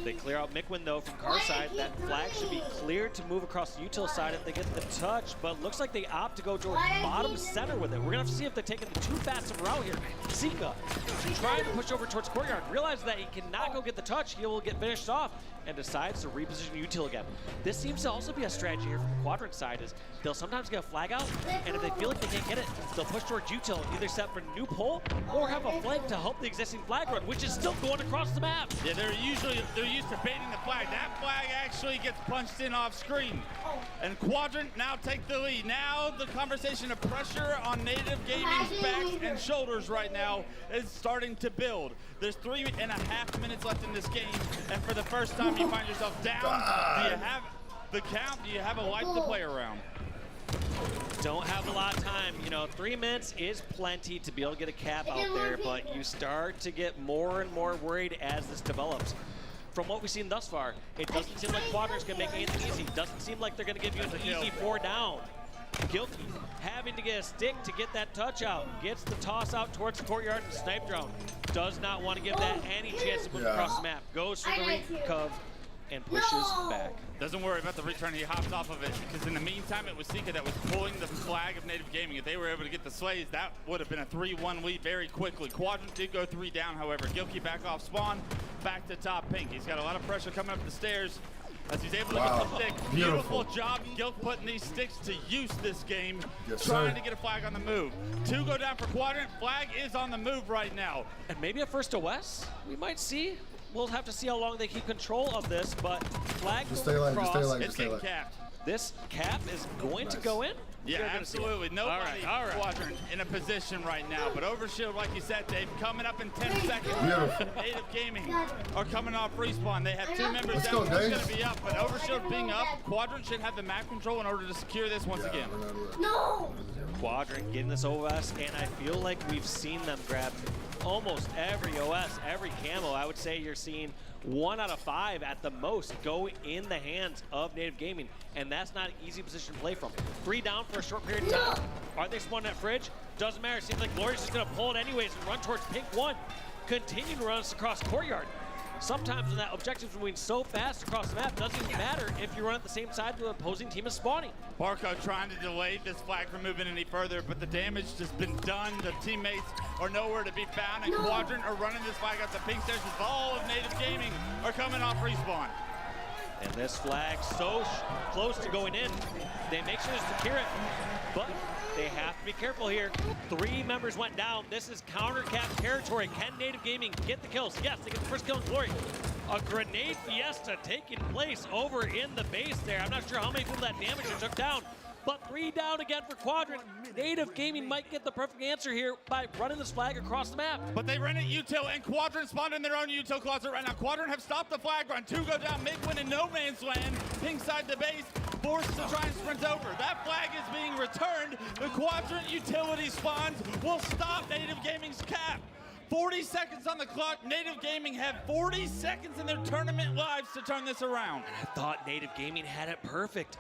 They clear out Miquin, though, from Carside. That flag should be cleared to move across the util side if they get the touch, but looks like they opt to go towards bottom center with it. We're going to have to see if they're taking too fast of a route here. Sika trying to push over towards courtyard. Realizes that he cannot go get the touch. He will get finished off and decides to reposition util again. This seems to also be a strategy here from Quadrant side is they'll sometimes get a flag out, and if they feel like they can't get it, they'll push towards util, either set for a new pole or have a flag to help the existing flag run, which is still going across the map. Yeah, they're used to baiting the flag. That flag actually gets punched in off screen. And Quadrant now take the lead. Now the conversation of pressure on Native Gaming's backs and shoulders right now is starting to build. There's 3.5 minutes left in this game, and for the first time you find yourself down. Do you have the count? Do you have a life to play around? Don't have a lot of time. You know, 3 minutes is plenty to be able to get a cap out there, but you start to get more and more worried as this develops. From what we've seen thus far, it doesn't seem like Quadrant's gonna make anything easy. Doesn't seem like they're gonna give you an easy 4 down. Guilty, having to get a stick to get that touch out. Gets the toss out towards the courtyard and snipe drone. Does not want to give that any chance to move across the map. Goes for the recove and pushes back. Doesn't worry about the return. He hopped off of it because in the meantime, it was Sika that was pulling the flag of Native Gaming. If they were able to get the slays, that would have been a 3-1 lead very quickly. Quadrant did go 3 down, however. Gilkey back off spawn, back to top pink. He's got a lot of pressure coming up the stairs as he's able to get the stick. Beautiful job, Gilk, putting these sticks to use this game, trying to get a flag on the move. 2 go down for Quadrant. Flag is on the move right now. And maybe a first to West, we might see. We'll have to see how long they keep control of this, but flag just stay alive, just stay alive, It's just stay getting alive. capped. This cap is going to go in? Yeah, absolutely. Nobody Quadrant in a position right now. But Overshield, like you said, Dave, coming up in 10 seconds. Beautiful. Native Gaming are coming off respawn. They have 2 members Let's down. go, One's Dave. going to be up, but Overshield being up, Quadrant should have the map control in order to secure this once again. No! Quadrant getting this OS, and I feel like we've seen them grab almost every OS, every camo. I would say you're seeing 1 out of 5 at the most go in the hands of Native Gaming, and that's not an easy position to play from. 3 down for a short period of time. Are they spawning at Fridge? Doesn't matter. Seems like Glorious is going to pull it anyways and run towards Pink 1. Continue to run us across courtyard. Sometimes when that objective's moving so fast across the map, doesn't even matter if you run at the same side the opposing team is spawning. Barco trying to delay this flag from moving any further, but the damage has been done. The teammates are nowhere to be found, and Quadrant are running this flag out the pink stairs as all of Native Gaming are coming off respawn. And this flag so close to going in. They make sure to secure it, but they have to be careful here. 3 members went down. This is counter cap territory. Can Native Gaming get the kills? Yes, they get the first kill in Glory. A grenade fiesta taking place over in the base there. I'm not sure how many people that damage it took down, but 3 down again for Quadrant. Native Gaming might get the perfect answer here by running this flag across the map. But they ran it util, and Quadrant spawned in their own util closet right now. Quadrant have stopped the flag run. 2 go down, Midwin in no man's land. Pink side the base, forced to try and sprint over. That flag is being returned. The Quadrant utility spawns will stop Native Gaming's cap. 40 seconds on the clock. Native Gaming have 40 seconds in their tournament lives to turn this around. I thought Native Gaming had it perfect.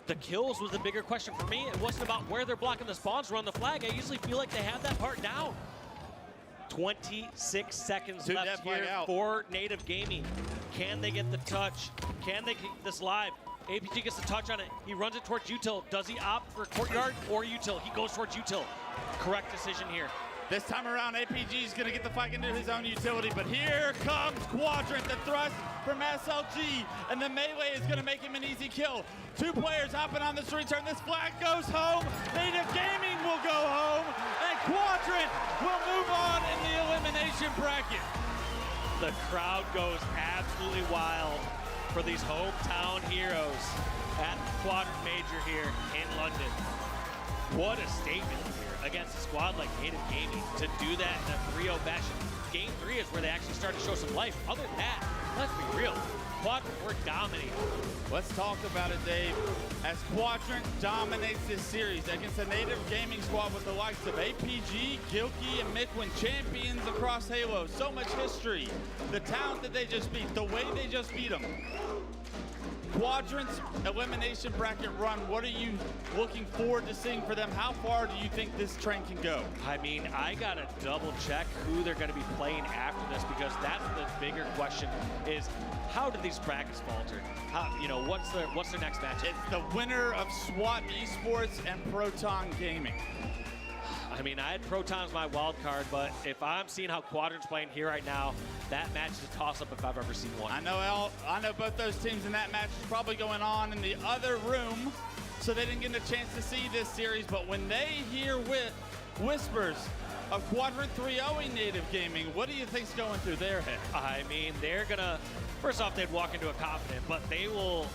The kills was the bigger question for me. It wasn't about where they're blocking the spawns or on the flag. I usually feel like they have that part down. 26 seconds left here for Native Gaming. Can they get the touch? Can they keep this live? APG gets the touch on it. He runs it towards util. Does he opt for courtyard or util? He goes towards util. Correct decision here. This time around, APG is going to get the flag into his own utility, but here comes Quadrant, the thrust from SLG, and the melee is going to make him an easy kill. 2 players hopping on this return. This flag goes home. Native Gaming will go home, and Quadrant will move on in the elimination bracket. The crowd goes absolutely wild for these hometown heroes at the Quadrant Major here in London. What a statement here against a squad like Native Gaming to do that in a 3-0 fashion. Game 3 is where they actually start to show some life. Other than that, let's be real, Quadrant were dominating. Let's talk about it, Dave. As Quadrant dominates this series against a Native Gaming squad with the likes of APG, Gilkey, and Midwin, champions across Halo. So much history. The talent that they just beat, the way they just beat them. Quadrant's elimination bracket run, what are you looking forward to seeing for them? How far do you think this train can go? I mean, I gotta double check who they're gonna be playing after this, because that's the bigger question is, how did these brackets falter? How, you know, what's their next match? It's the winner of SWAT Esports and Proton Gaming. I mean, I had Proton as my wild card, but if I'm seeing how Quadrant's playing here right now, that match is a toss-up if I've ever seen one. I know both those teams in that match is probably going on in the other room, so they didn't get a chance to see this series, but when they hear whispers of Quadrant 3-0ing Native Gaming, what do you think's going through their head? I mean, they're gonna, first off, they'd walk into it confident, but they will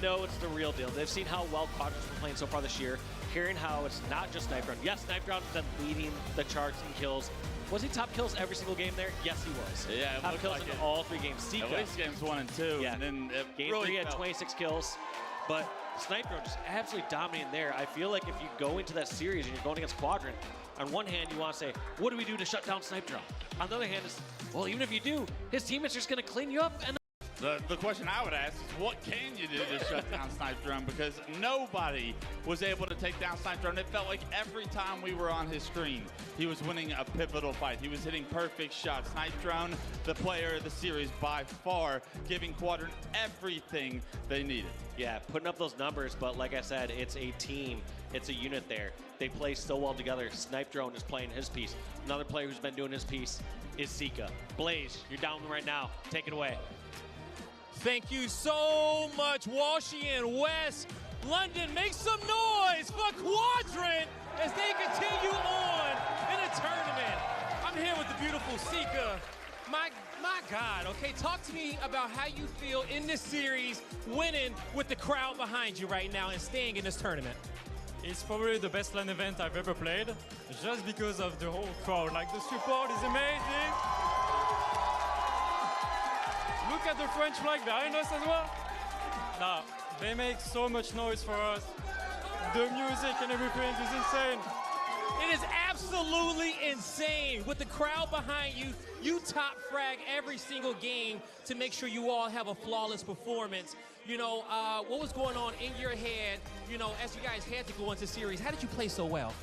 know it's the real deal. They've seen how well Quadrant's been playing so far this year, hearing how it's not just Snipe Drone. Yes, Snipe Drone's been leading the charts in kills. Was he top kills every single game there? Yes, he was. Yeah, it top looked kills like in it. all 3 games. Sika, At least games 1 and 2. Yeah. And then game really 3 had felt. 26 kills, but Snipe Drone just absolutely dominating there. I feel like if you go into that series and you're going against Quadrant, on one hand, you want to say, what do we do to shut down Snipe Drone? On the other hand, is, well, even if you do, his teammates are just going to clean you up. And The question I would ask is, what can you do to shut down Snipe Drone? Because nobody was able to take down Snipe Drone. It felt like every time we were on his screen, he was winning a pivotal fight. He was hitting perfect shots. Snipe Drone, the player of the series by far, giving Quadrant everything they needed. yeah, putting up those numbers, but like I said, it's a team. It's a unit there. They play so well together. Snipe Drone is playing his piece. Another player who's been doing his piece is Sika. Blaze, you're down right now. Take it away. Thank you so much, Walshy and West. London, make some noise for Quadrant as they continue on in a tournament. I'm here with the beautiful Sika. My God, okay, talk to me about how you feel in this series, winning with the crowd behind you right now and staying in this tournament. It's probably the best LAN event I've ever played, just because of the whole crowd. Like, the support is amazing. Look at the French flag behind us as well. Nah, they make so much noise for us. The music and everything is insane. It is absolutely insane. With the crowd behind you, you top frag every single game to make sure you all have a flawless performance. You know, what was going on in your head, you know, as you guys had to go into series? How did you play so well?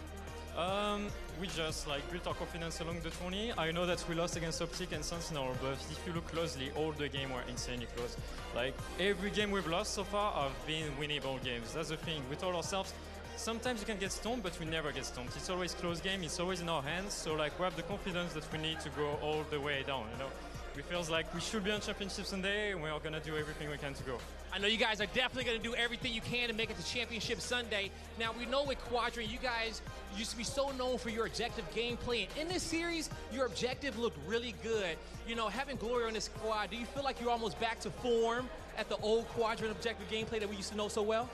We just built our confidence along the 20. I know that we lost against Optic and Sentinel, but if you look closely, all the games were insanely close. Like, every game we've lost so far have been winnable games. That's the thing. We told ourselves, sometimes you can get stomped, but we never get stomped. It's always close game. It's always in our hands. So we have the confidence that we need to go all the way down. You know, we feel like we should be on championship Sunday, and we are gonna do everything we can to go. I know you guys are definitely going to do everything you can to make it to Championship Sunday. Now, we know with Quadrant, you guys used to be so known for your objective gameplay. And in this series, your objective looked really good. You know, having Glory on this squad, do you feel like you're almost back to form at the old Quadrant objective gameplay that we used to know so well?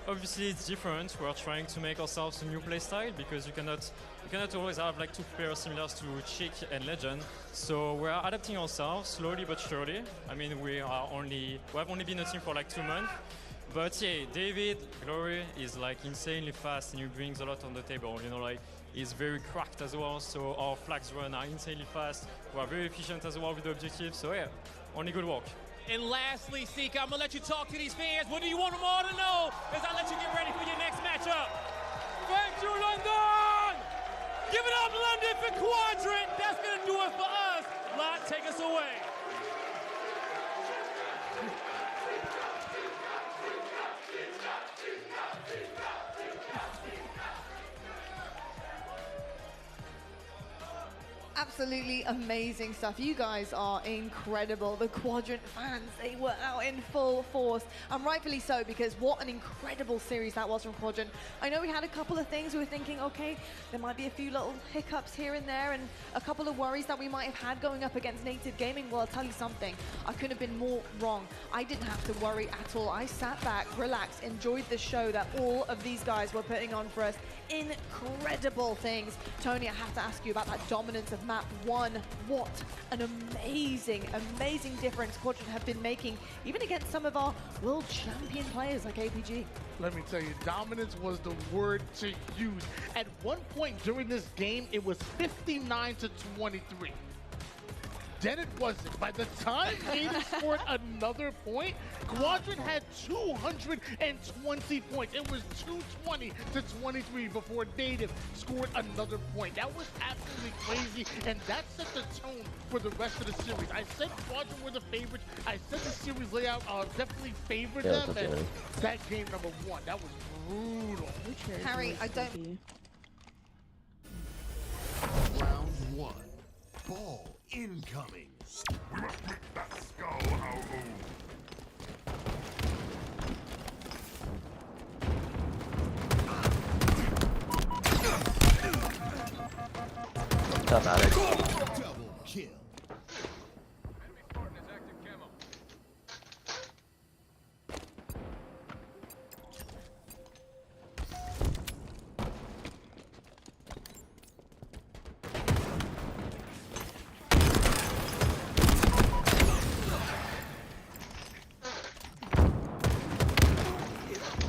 Obviously, it's different. We're trying to make ourselves a new playstyle because you cannot always have 2 players similar to Chick and Legend. So we're adapting ourselves slowly but surely. I mean, we have only been a team for 2 months. But yeah, David, Glory, is insanely fast and he brings a lot on the table. You know, he's very cracked as well. So our flags run are insanely fast. We're very efficient as well with the objective. So yeah, only good work. And lastly, Sika, I'm going to let you talk to these fans. What do you want them all to know as I let you get ready for your next matchup? Thank you, London! Give it up, London, for Quadrant. That's going to do it for us. Lot, take us away. Absolutely amazing stuff. You guys are incredible. The Quadrant fans, they were out in full force, and rightfully so, because what an incredible series that was from Quadrant. I know we had a couple of things we were thinking, okay, there might be a few little hiccups here and there, and a couple of worries that we might have had going up against Native Gaming. Well, I'll tell you something, I couldn't have been more wrong. I didn't have to worry at all. I sat back, relaxed, enjoyed the show that all of these guys were putting on for us. Incredible things. Tony, I have to ask you about that dominance of map 1. What an amazing, amazing difference Quadrant have been making, even against some of our world champion players like APG. Let me tell you, dominance was the word to use. At one point during this game, it was 59-23. Then it wasn't. By the time Native scored another point, Quadrant had 220 points. It was 220-23 before Native scored another point. That was absolutely crazy, and that set the tone for the rest of the series. I said Quadrant were the favorites. I said the series layout definitely favored them, and that game number 1, that was brutal. Harry, I don't... Round 1. Ball incoming. We must make that skull our own. Tough Onyx. Double kill.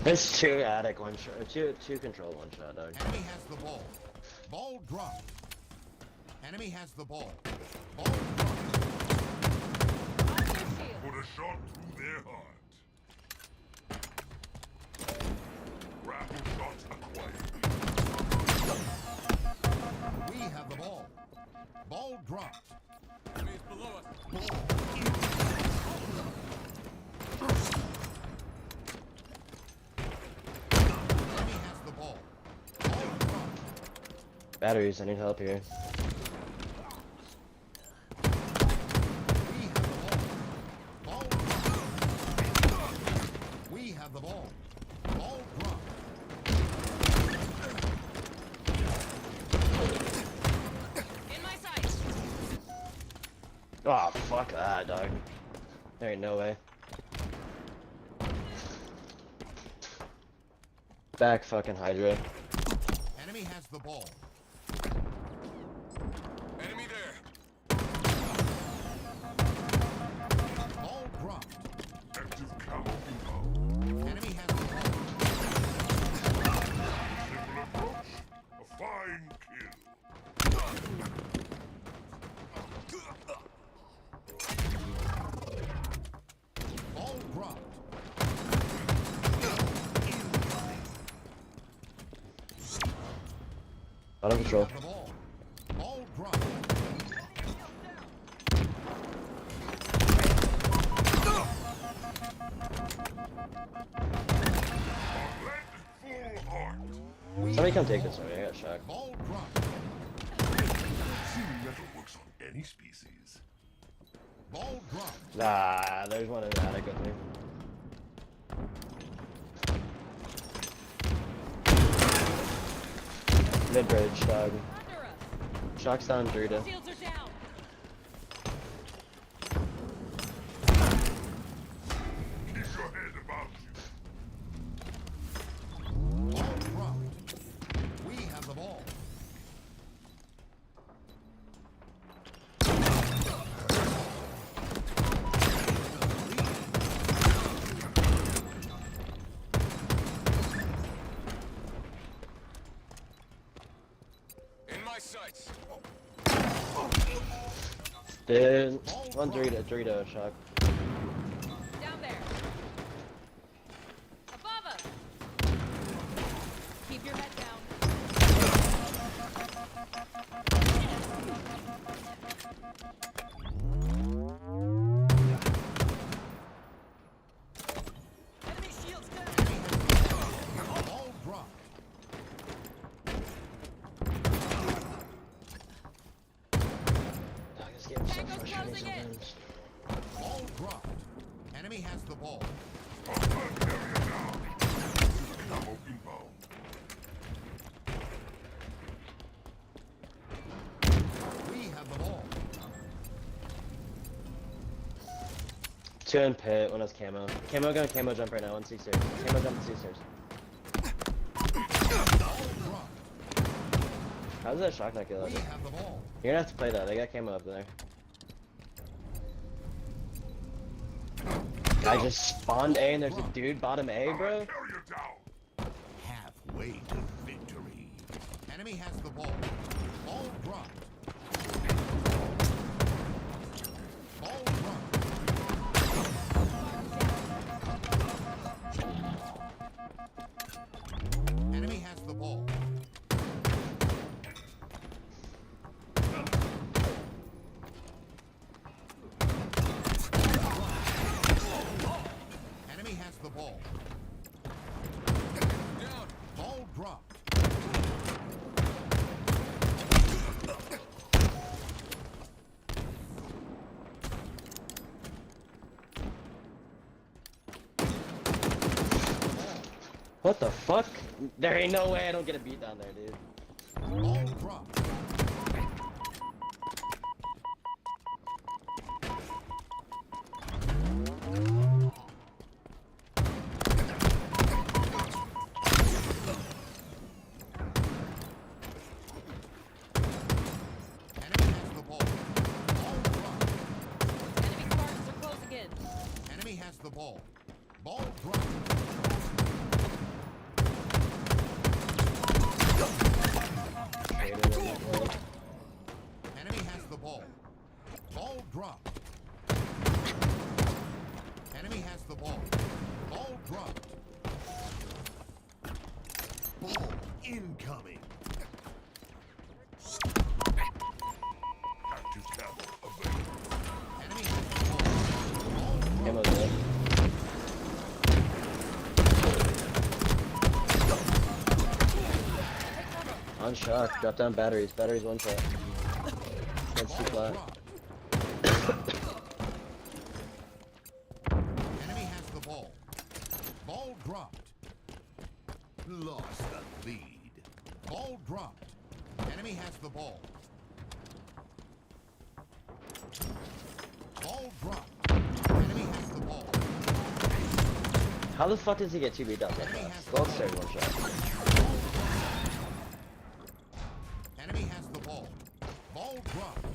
It's 2 attic, 1 shot. 2 control, 1 shot, dog. Enemy has the ball. Ball dropped. Enemy has the ball. Ball dropped. Put a shot through their heart. Grapple shot acquired. We have the ball. Ball dropped. Enemies below us. Ball. Batteries, I need help here. We have the ball. Ball drop. In my sights. Oh, fuck that, dog. There ain't no way. Back fucking Hydra. Enemy has the ball. Enemy there. Ball dropped. Active camo inbound. Enemy has the ball. Simple approach. A fine kill. Ball dropped. Out of control. Ball dropped. Somebody come take this one, I got shocked. Ball dropped. Metal works on any species. Ball dropped. Nah, there's one in the attic with me. Mid-bridge, dog. Shock's down, Drita. Shields are down. Keep your head about you. Ball dropped. We have the ball. In my sights. Dude, one Drita, shock. Down there. Above us. Keep your head down. Enemy shields down. Ball dropped. Dog, this game's so frustrating sometimes. Ball dropped. Enemy has the ball. Camo inbound. We have the ball. 2 in pit, one has camo. Camo gonna camo jump right now, on C stairs. Camo jump C stairs. How does that shock not kill that? We have the ball. You're gonna have to play that, they got camo up there. I just spawned A and there's a dude bottom A, bro. Carry you down. Halfway to victory. Enemy has the ball. Ball dropped. Ball dropped. Enemy has the ball. Enemy has the ball. Down. Ball dropped. What the fuck? There ain't no way I don't get a beat down there, dude. Ball dropped. Enemy has the ball. Ball dropped. Enemy Spartans are closing in. Enemy has the ball. Ball dropped. Enemy has the ball. Ball dropped. Enemy has the ball. Ball dropped. Ball incoming. Active camo available. Enemy has the ball. Ball Camo's dropped. there. On shock. Drop down batteries. Batteries one shot. That's too flat. Enemy has the ball. Ball dropped. Lost the lead. Ball dropped. Enemy has the ball. Ball dropped. Enemy has the ball. How the fuck does he get 2 beat down that fast? Go upstairs one shot. Enemy has the ball. Ball dropped.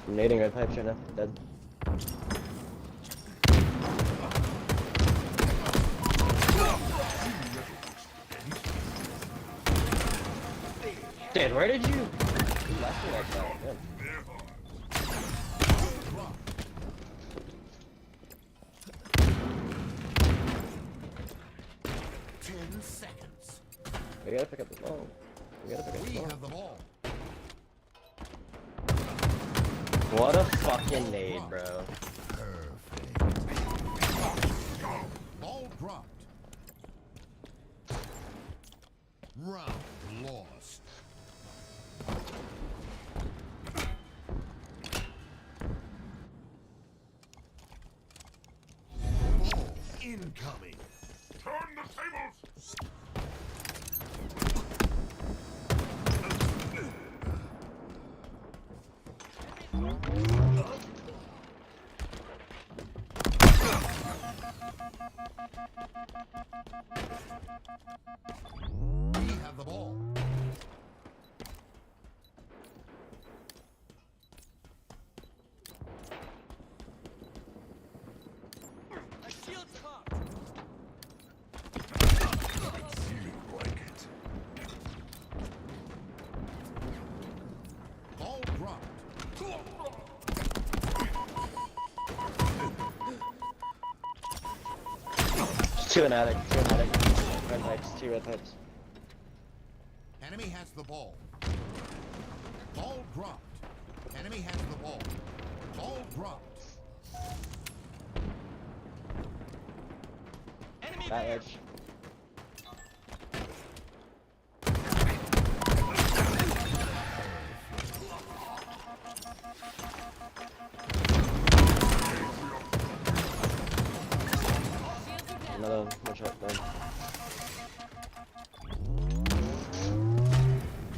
I'm nading red pipes right now. Dead. Dude, where did you? You left me like that. Good. 10 seconds. We gotta pick up the ball. We gotta pick up We the have the ball. ball. What a fucking nade, bro. Perfect. Ball dropped. Round lost. Ball incoming. Turn the tables. We have the ball. A shield's popped. Feeling like it. Ball dropped. Two in attic. Two in attic. Red pipes. 2 red pipes. Enemy has the ball. Ball dropped. Enemy has the ball. Ball dropped. Enemy That there. edge. Another one shot done.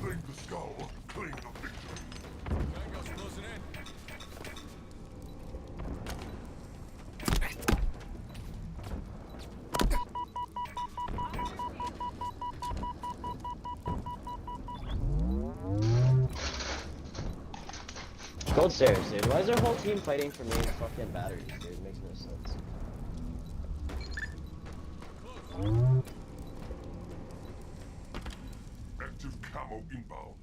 Clean the skull. Clean the victory. Tango's closing in. Gold stairs, dude. Why is our whole team fighting for main fucking batteries, dude? It makes no sense. Active camo inbound.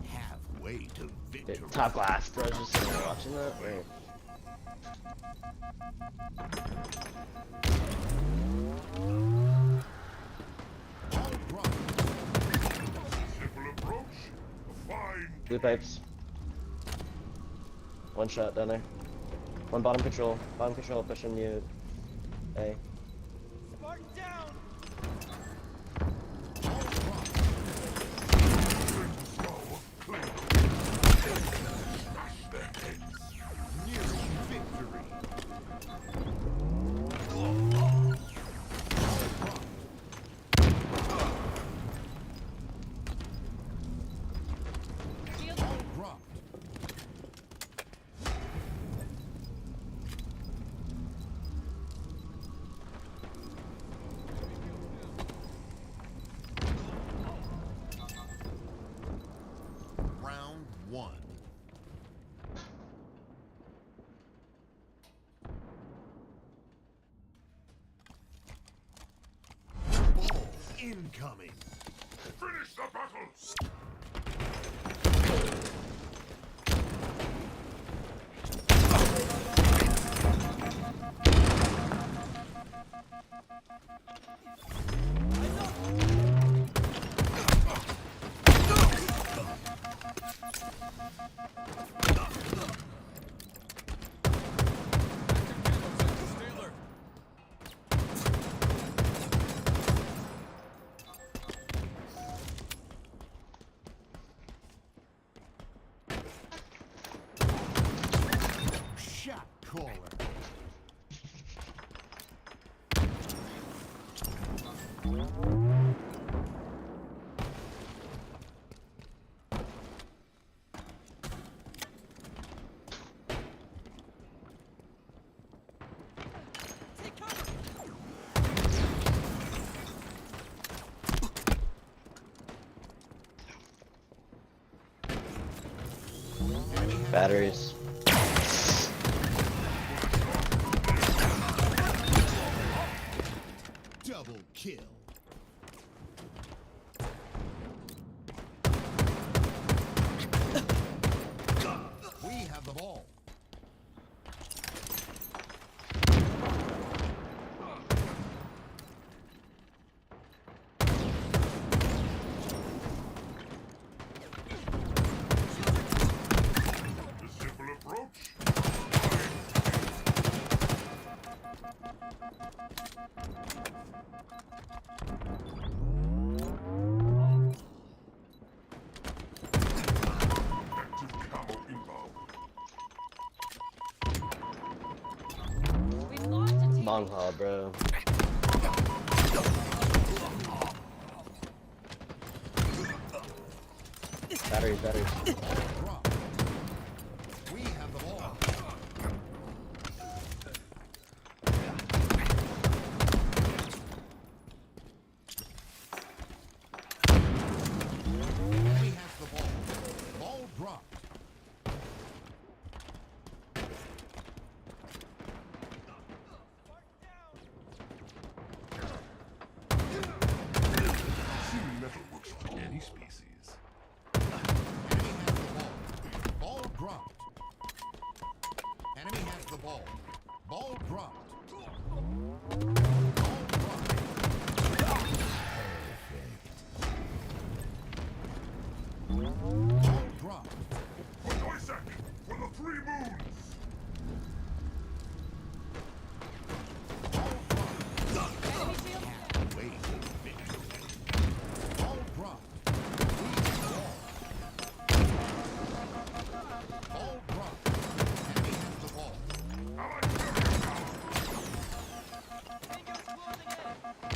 Halfway to victory. Dude, top glass. Bro, I was just sitting there watching that. Weird. Ball dropped. Simple approach. Fine. Blue pipes. One shot down there. One bottom control. Bottom control pushing you. Hey. Spartan down. Ball dropped. incoming. Finish the battle. Shot caller. Batteries. Double kill. We have the ball. The simple approach. Active camo inbound. We've lost a team. Long haul, bro. Batteries, batteries. Drop. We have the ball. Enemy has the ball. Ball dropped. Seeming metal works for any species. Enemy has the ball. Ball dropped. Enemy has the ball. Ball dropped. Ball dropped. Ball dropped. For Isaac, for the 3 moons. Ball dropped. Enemy shield. Wait for victory. Ball dropped. We have the ball. Ball dropped. Enemy has the ball.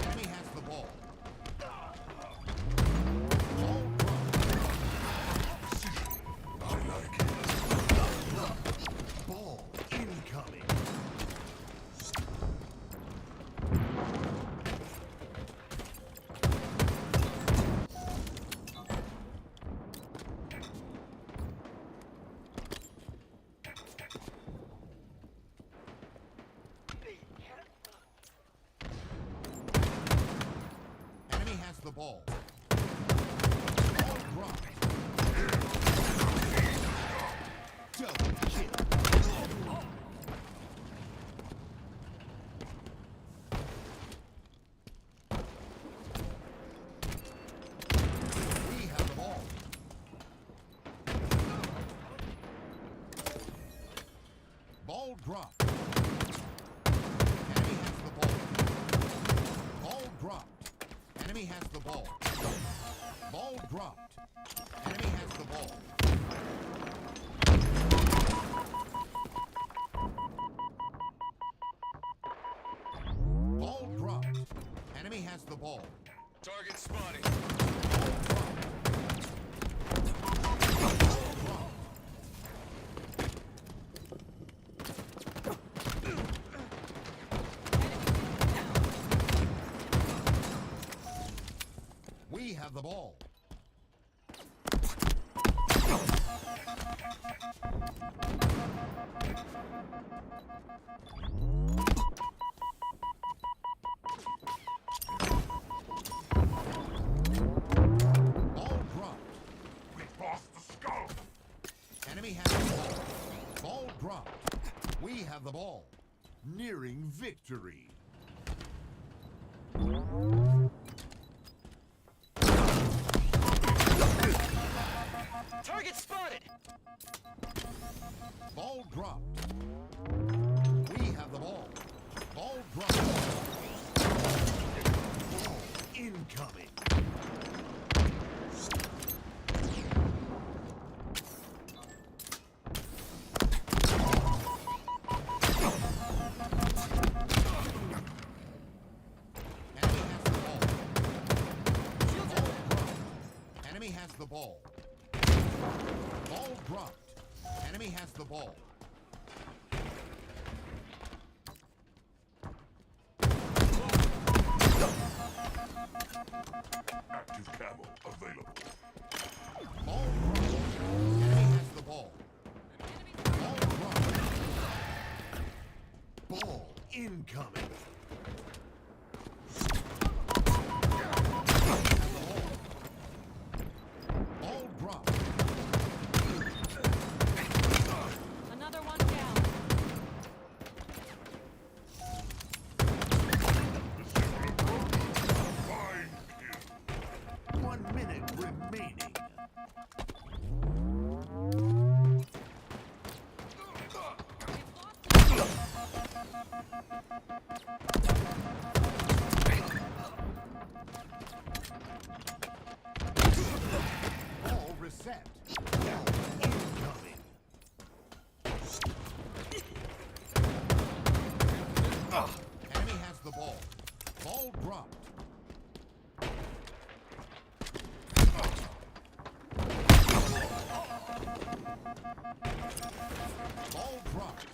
Enemy has the ball. Ball dropped. I like it. Ball incoming. Enemy has the ball. Ball dropped. Double kill. We have the ball. Ball dropped. Enemy has the ball. Ball dropped. Enemy has the ball. Ball dropped. Enemy has the ball. Ball dropped. Enemy has the ball. Target spotted. Ball dropped. Ball dropped. We have the ball. have the ball. Nearing victory. Target spotted. Ball dropped. We have the ball. Ball dropped. Ball incoming. Enemy has the ball. Ball dropped. Enemy has the ball. Active camo available. Ball dropped. Enemy has the ball. Ball dropped. Ball incoming. Ball dropped. Another one down. 1 minute remaining. Ball reset. Ball incoming. Enemy has the ball. Ball dropped. Ball dropped.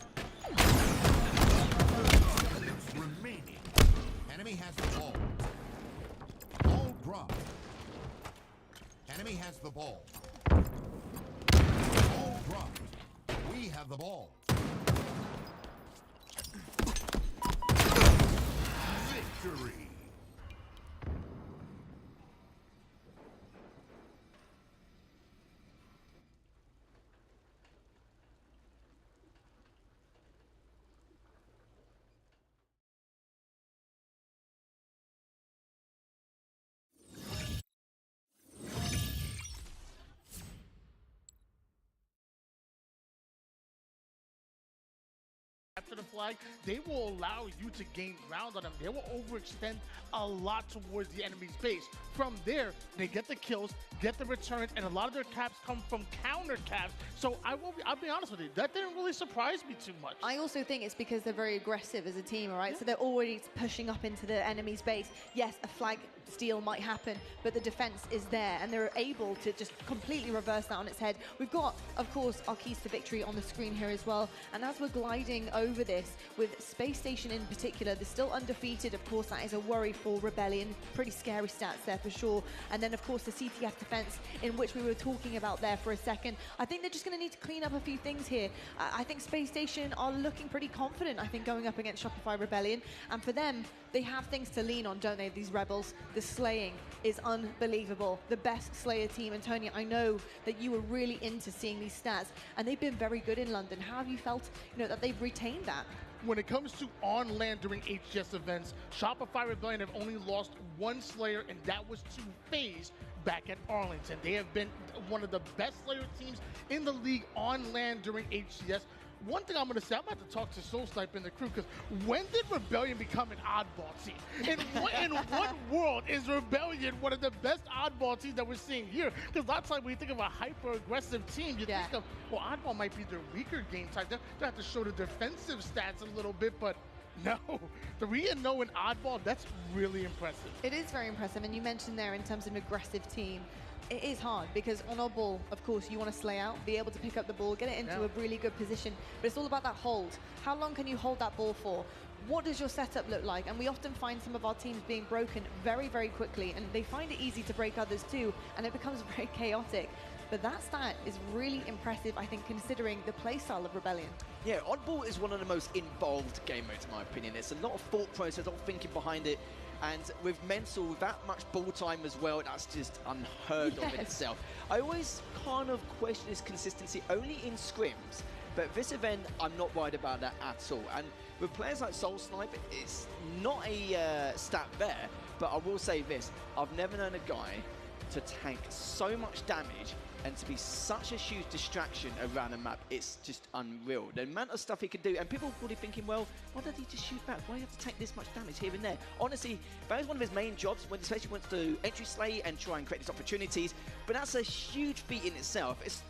Remaining. Enemy has the ball. Ball dropped. Enemy has the ball. Ball dropped. We have the ball. Victory. After the flag, they will allow you to gain ground on them. They will overextend a lot towards the enemy's base. From there, they get the kills, get the returns, and a lot of their caps come from counter caps. So I'll be honest with you, that didn't really surprise me too much. I also think it's because they're very aggressive as a team, all right? Yeah. So they're already pushing up into the enemy's base. Yes, a flag steal might happen, but the defense is there, and they're able to just completely reverse that on its head. We've got, of course, our keys to victory on the screen here as well. And as we're gliding over this, with Space Station in particular, they're still undefeated. Of course, that is a worry for Rebellion. Pretty scary stats there for sure. And then, of course, the CTF defense, in which we were talking about there for a second. I think they're just going to need to clean up a few things here. I think Space Station are looking pretty confident, I think, going up against Shopify Rebellion. And for them, they have things to lean on, don't they, these Rebels? The slaying is unbelievable. The best Slayer team. And Tony, I know that you were really into seeing these stats, and they've been very good in London. How have you felt, that they've retained that? When it comes to on land during HGS events, Shopify Rebellion have only lost one Slayer, and that was to FaZe back at Arlington. They have been one of the best Slayer teams in the league on land during HGS. One thing I'm going to say, I'm about to talk to Soul Snipe and the crew, because when did Rebellion become an oddball team? In what world is Rebellion one of the best oddball teams that we're seeing here? Because a lot of times when you think of a hyper-aggressive team, you think of, well, oddball might be their weaker game type. They have to show the defensive stats a little bit, but no, 3-0 in oddball, that's really impressive. It is very impressive, and you mentioned there in terms of an aggressive team, it is hard because on oddball, of course, you want to slay out, be able to pick up the ball, get it into a really good position, but it's all about that hold. How long can you hold that ball for? What does your setup look like? And we often find some of our teams being broken very, very quickly, and they find it easy to break others too, and it becomes very chaotic. But that stat is really impressive, I think, considering the playstyle of Rebellion. Yeah, oddball is one of the most involved game modes, in my opinion. It's a lot of thought process, a lot of thinking behind it. And with Mental, with that much ball time as well, that's just unheard of in itself. I always kind of question his consistency only in scrims. But this event, I'm not worried about that at all. And with players like Soul Snipe, it's not a stat there, but I will say this. I've never known a guy to tank so much damage and to be such a huge distraction around the map. It's just unreal. The amount of stuff he can do, and people are probably thinking, well, why did he just shoot back? Why do you have to take this much damage here and there? Honestly, that is one of his main jobs, when especially when he wants to entry slay and try and create these opportunities, but that's a huge feat in itself. It's